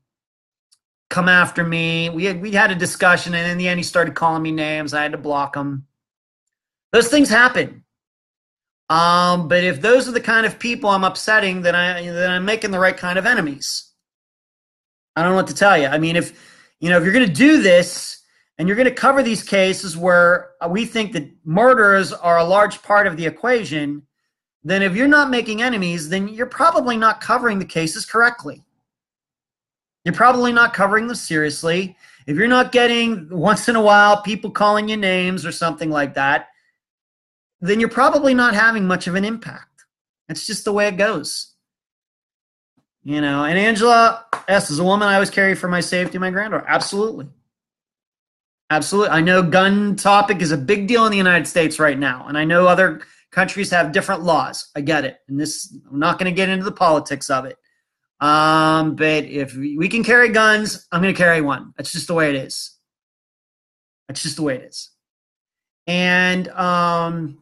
after me. We had a discussion, and in the end, he started calling me names. I had to block him. Those things happen. But if those are the kind of people I'm upsetting, then I'm making the right kind of enemies. I don't know what to tell you. I mean, if you're going to do this and you're going to cover these cases where we think that murderers are a large part of the equation, then if you're not making enemies, then you're probably not covering the cases correctly. You're probably not covering them seriously. If you're not getting, once in a while, people calling you names or something like that, then you're probably not having much of an impact. It's just the way it goes. And Angela S. is a woman I always carry for my safety, my granddaughter. Absolutely. Absolutely. I know gun topic is a big deal in the United States right now. And I know other countries have different laws. I get it. And I'm not going to get into the politics of it. But if we can carry guns, I'm going to carry one. That's just the way it is. That's just the way it is. And, so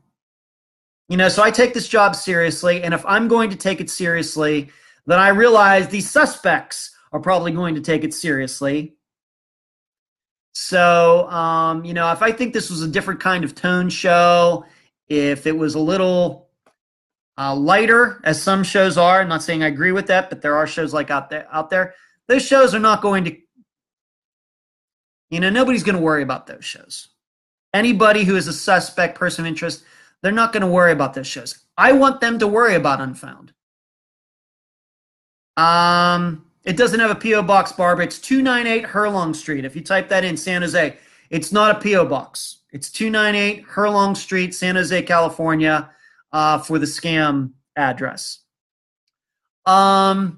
I take this job seriously. And if I'm going to take it seriously, then I realize these suspects are probably going to take it seriously. So, if I think this was a different kind of tone show, if it was a little lighter, as some shows are, I'm not saying I agree with that, but there are shows like out there. Those shows are not going to, nobody's going to worry about those shows. Anybody who is a suspect, person of interest, they're not going to worry about those shows. I want them to worry about Unfound. It doesn't have a P.O. Box, Barbara. It's 298 Hurlong Street. If you type that in, San Jose, it's not a P.O. Box. It's 298 Hurlong Street, San Jose, California, for the scam address. But,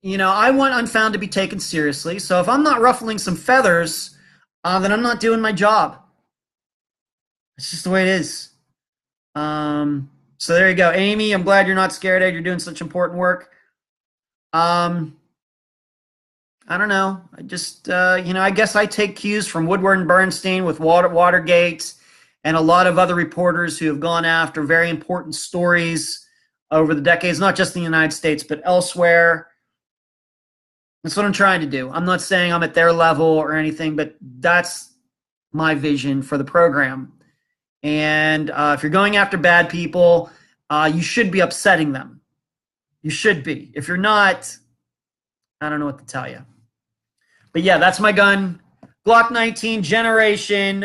I want Unfound to be taken seriously. So if I'm not ruffling some feathers, then I'm not doing my job. It's just the way it is. So there you go. Amy, I'm glad you're not scared, Ed. You're doing such important work. I don't know. I just, I guess I take cues from Woodward and Bernstein with Watergate and a lot of other reporters who have gone after very important stories over the decades, not just in the United States, but elsewhere. That's what I'm trying to do. I'm not saying I'm at their level or anything, but that's my vision for the program. And if you're going after bad people, you should be upsetting them. You should be. If you're not, I don't know what to tell you. But yeah, that's my gun. Glock 19 generation,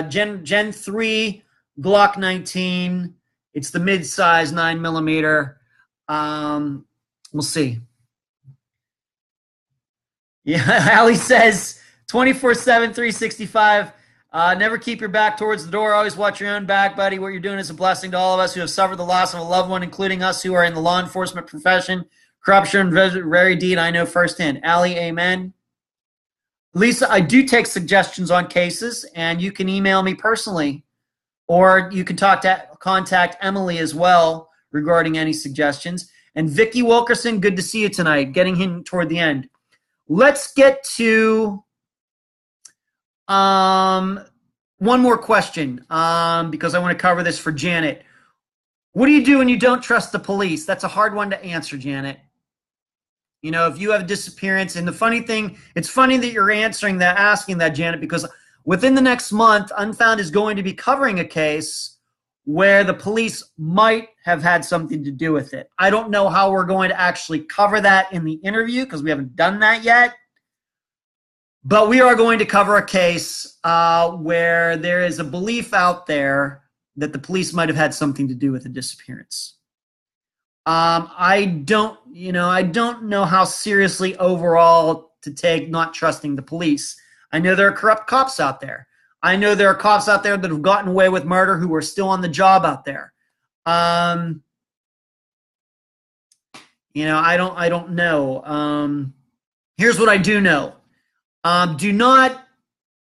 Gen 3 Glock 19. It's the mid-size 9mm. We'll see. Yeah, Ali says 24/7, 365. Never keep your back towards the door. Always watch your own back, buddy. What you're doing is a blessing to all of us who have suffered the loss of a loved one, including us who are in the law enforcement profession. Corruption, very deed I know firsthand. Ali, amen. Lisa, I do take suggestions on cases, and you can email me personally, or you can contact Emily as well regarding any suggestions. And Vicki Wilkerson, good to see you tonight. Getting in toward the end. Let's get to one more question because I want to cover this for Janet. What do you do when you don't trust the police? That's a hard one to answer, Janet. You know, if you have a disappearance, and the funny thing, it's funny that you're asking that, Janet, because within the next month, Unfound is going to be covering a case where the police might have had something to do with it. I don't know how we're going to actually cover that in the interview because we haven't done that yet. But we are going to cover a case where there is a belief out there that the police might have had something to do with the disappearance. I don't know how seriously overall to take not trusting the police. I know there are corrupt cops out there. I know there are cops out there that have gotten away with murder who are still on the job out there. I don't know. Here's what I do know. Do not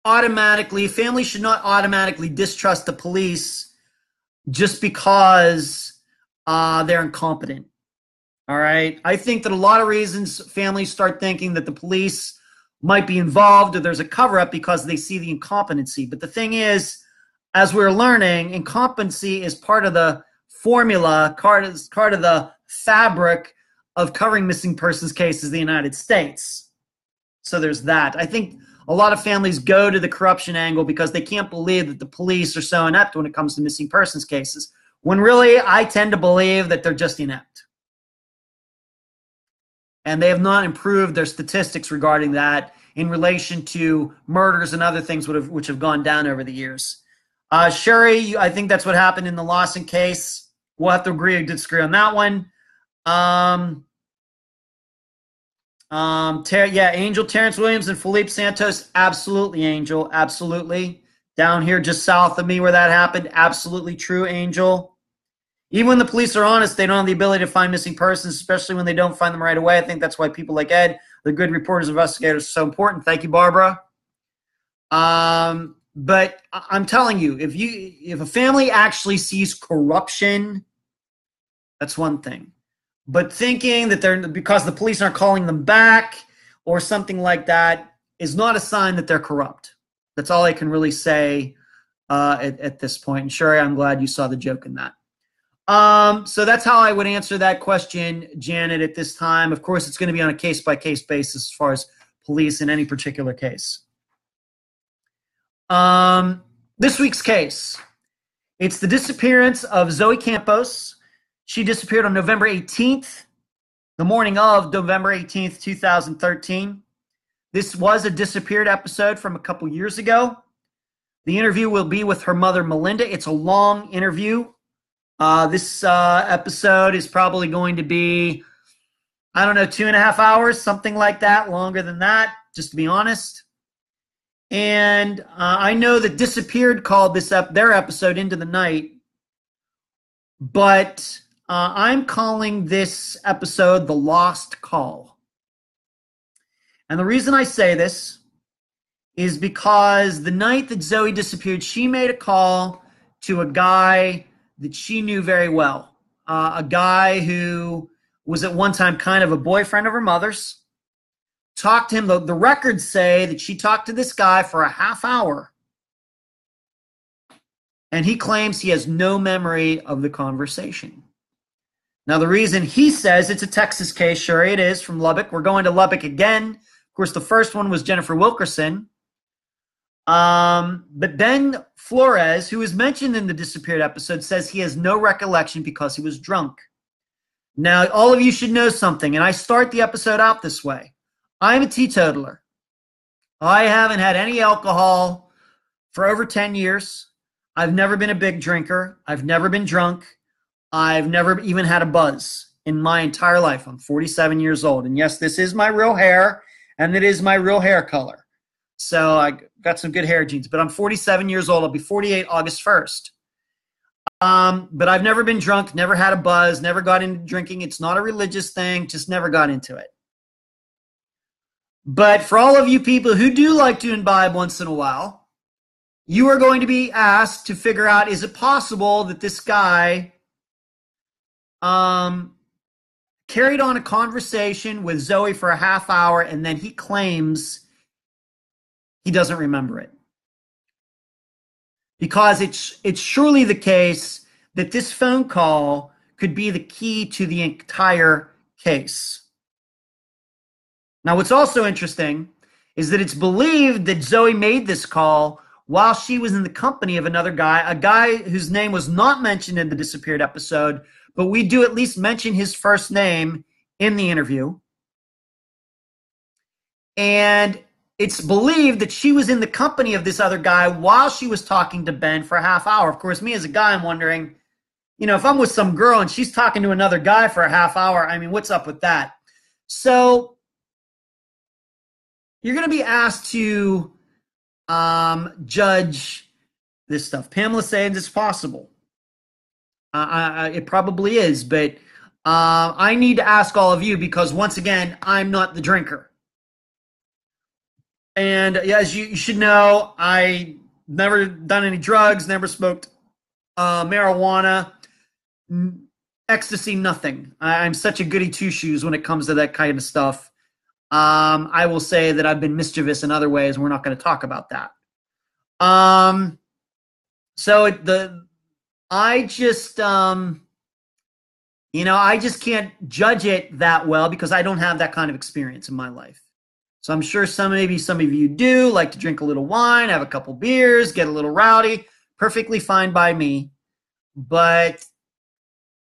automatically, families should not automatically distrust the police just because they're incompetent. All right. I think that a lot of reasons families start thinking that the police might be involved or there's a cover-up because they see the incompetency. But the thing is, as we're learning, incompetency is part of the formula, part of the fabric of covering missing persons cases in the United States. So there's that. I think a lot of families go to the corruption angle because they can't believe that the police are so inept when it comes to missing persons cases, when really I tend to believe that they're just inept. And they have not improved their statistics regarding that in relation to murders and other things which have gone down over the years. Sherry, I think that's what happened in the Lawson case. We'll have to agree or disagree on that one. Angel, Terrence Williams, and Felipe Santos. Absolutely, Angel. Absolutely. Down here just south of me where that happened. Absolutely true, Angel. Even when the police are honest, they don't have the ability to find missing persons, especially when they don't find them right away. I think that's why people like Ed, the good reporters, investigators, are so important. Thank you, Barbara. But I'm telling you, if a family actually sees corruption, that's one thing. But thinking that because the police aren't calling them back or something like that is not a sign that they're corrupt. That's all I can really say at this point. And Sherry, I'm glad you saw the joke in that. So that's how I would answer that question, Janet, at this time. Of course, it's going to be on a case-by-case basis as far as police in any particular case. This week's case, it's the disappearance of Zoe Campos. She disappeared on November 18th, the morning of November 18th, 2013. This was a disappeared episode from a couple years ago. The interview will be with her mother, Melinda. It's a long interview. This episode is probably going to be, 2.5 hours, something like that, longer than that, just to be honest. And I know that Disappeared called their episode Into the Night, but I'm calling this episode The Lost Call. And the reason I say this is because the night that Zoe disappeared, she made a call to a guy that she knew very well, a guy who was at one time kind of a boyfriend of her mother's. Talked to him. The records say that she talked to this guy for a half hour, and he claims he has no memory of the conversation. Now, the reason he says it's a Texas case, sure it is, from Lubbock. We're going to Lubbock again. Of course, the first one was Jennifer Wilkerson. But Ben Flores, who is mentioned in the disappeared episode, says he has no recollection because he was drunk. Now, all of you should know something, and I start the episode out this way. I'm a teetotaler. I haven't had any alcohol for over 10 years. I've never been a big drinker. I've never been drunk. I've never even had a buzz in my entire life. I'm 47 years old. And yes, this is my real hair, and it is my real hair color. So I got some good hair genes. But I'm 47 years old. I'll be 48 August 1st. But I've never been drunk, never had a buzz, never got into drinking. It's not a religious thing, just never got into it. But for all of you people who do like to imbibe once in a while, you are going to be asked to figure out, is it possible that this guy carried on a conversation with Zoe for a half hour and then he claims he doesn't remember it? Because it's surely the case that this phone call could be the key to the entire case. Now, what's also interesting is that it's believed that Zoe made this call while she was in the company of another guy, a guy whose name was not mentioned in the disappeared episode, but we do at least mention his first name in the interview. And it's believed that she was in the company of this other guy while she was talking to Ben for a half hour. Of course, me as a guy, I'm wondering, if I'm with some girl and she's talking to another guy for a half hour, I mean, what's up with that? So you're going to be asked to judge this stuff. Pamela says it's possible. It probably is, but I need to ask all of you because, once again, I'm not the drinker. And as you should know, I never done any drugs, never smoked marijuana, ecstasy, nothing. I'm such a goody two-shoes when it comes to that kind of stuff. I will say that I've been mischievous in other ways. We're not going to talk about that. I just can't judge it that well because I don't have that kind of experience in my life. So I'm sure maybe some of you do like to drink a little wine, have a couple beers, get a little rowdy. Perfectly fine by me. But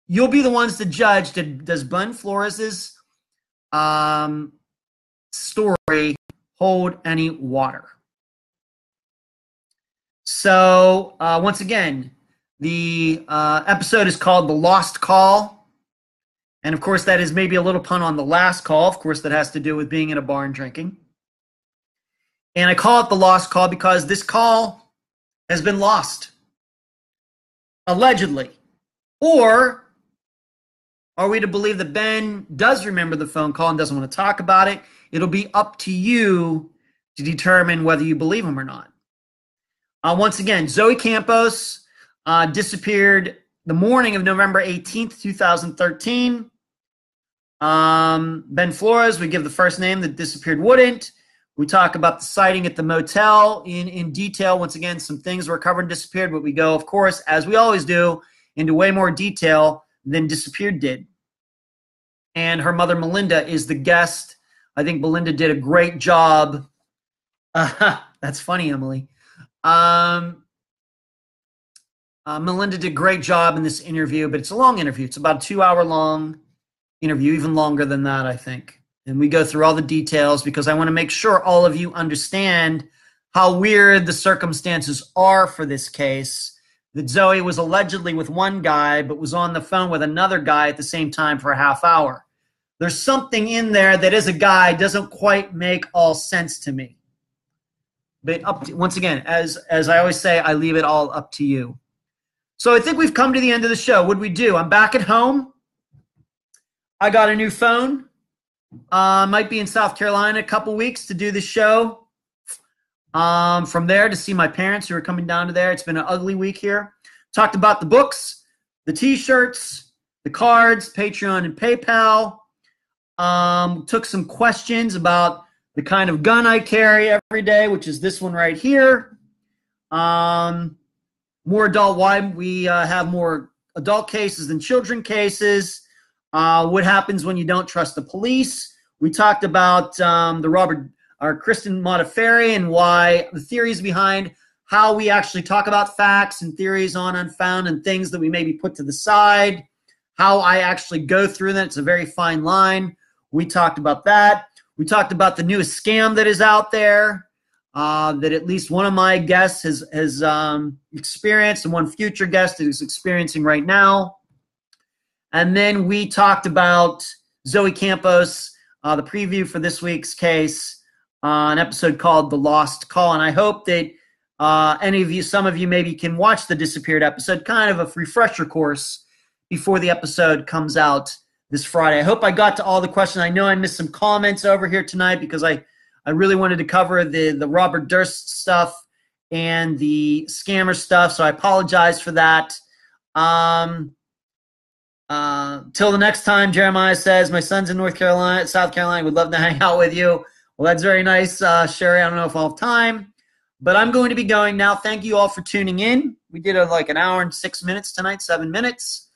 you'll be the ones to judge. Does Ben Flores's story hold any water? So once again, the episode is called The Lost Call. And of course, that is maybe a little pun on the last call. Of course, that has to do with being in a bar and drinking. And I call it The Lost Call because this call has been lost. Allegedly. Or are we to believe that Ben does remember the phone call and doesn't want to talk about it? It'll be up to you to determine whether you believe him or not. Once again, Zoe Campos disappeared the morning of November 18th, 2013. Ben Flores, we give the first name that disappeared wouldn't. We talk about the sighting at the motel in detail. Once again, some things were covered and disappeared, but we go, of course, as we always do, into way more detail than disappeared did. And her mother, Melinda, is the guest. I think Belinda did a great job. That's funny, Emily. Melinda did a great job in this interview, but it's a long interview. It's about a 2-hour long interview, even longer than that, I think. And we go through all the details because I want to make sure all of you understand how weird the circumstances are for this case, that Zoe was allegedly with one guy, but was on the phone with another guy at the same time for a half hour. There's something in there that as a guy doesn't quite make all sense to me. But once again, as I always say, I leave it all up to you. So I think we've come to the end of the show. What'd we do? I'm back at home. I got a new phone. Might be in South Carolina a couple weeks to do the show. From there to see my parents who are coming down to there. It's been an ugly week here. Talked about the books, the T-shirts, the cards, Patreon and PayPal. Took some questions about the kind of gun I carry every day, which is this one right here. More adult why we have more adult cases than children cases. what happens when you don't trust the police. We talked about Kristen Modafferi and why the theories behind how we actually talk about facts and theories on Unfound and things that we maybe put to the side, how I actually go through that. It's a very fine line. We talked about that. We talked about the newest scam that is out there, that at least one of my guests has experienced and one future guest is experiencing right now. And then we talked about Zoe Campos, the preview for this week's case, an episode called The Lost Call. And I hope that some of you maybe can watch the Disappeared episode, kind of a refresher course before the episode comes out this Friday. I hope I got to all the questions. I know I missed some comments over here tonight because I really wanted to cover the Robert Durst stuff and the scammer stuff, so I apologize for that. Till the next time, Jeremiah says, my son's in South Carolina, would love to hang out with you. Well, that's very nice, Sherry. I don't know if I'll have time, but I'm going to be going now. Thank you all for tuning in. We did like an hour and 6 minutes tonight, 7 minutes.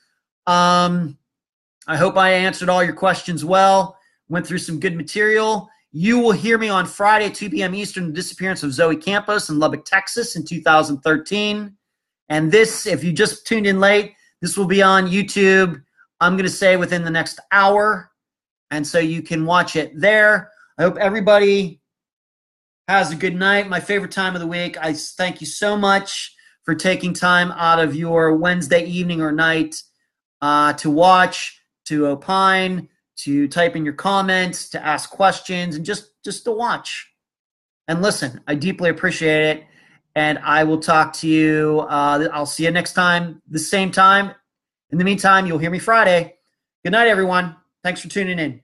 I hope I answered all your questions well, went through some good material. You will hear me on Friday at 2 p.m. Eastern, the disappearance of Zoe Campos in Lubbock, Texas in 2013. And this, if you just tuned in late, this will be on YouTube, I'm going to say within the next hour. And so you can watch it there. I hope everybody has a good night. My favorite time of the week. I thank you so much for taking time out of your Wednesday evening or night to watch, to opine, to type in your comments, to ask questions, and just to watch and listen. I deeply appreciate it. And I will talk to you. I'll see you next time, the same time. In the meantime, you'll hear me Friday. Good night, everyone. Thanks for tuning in.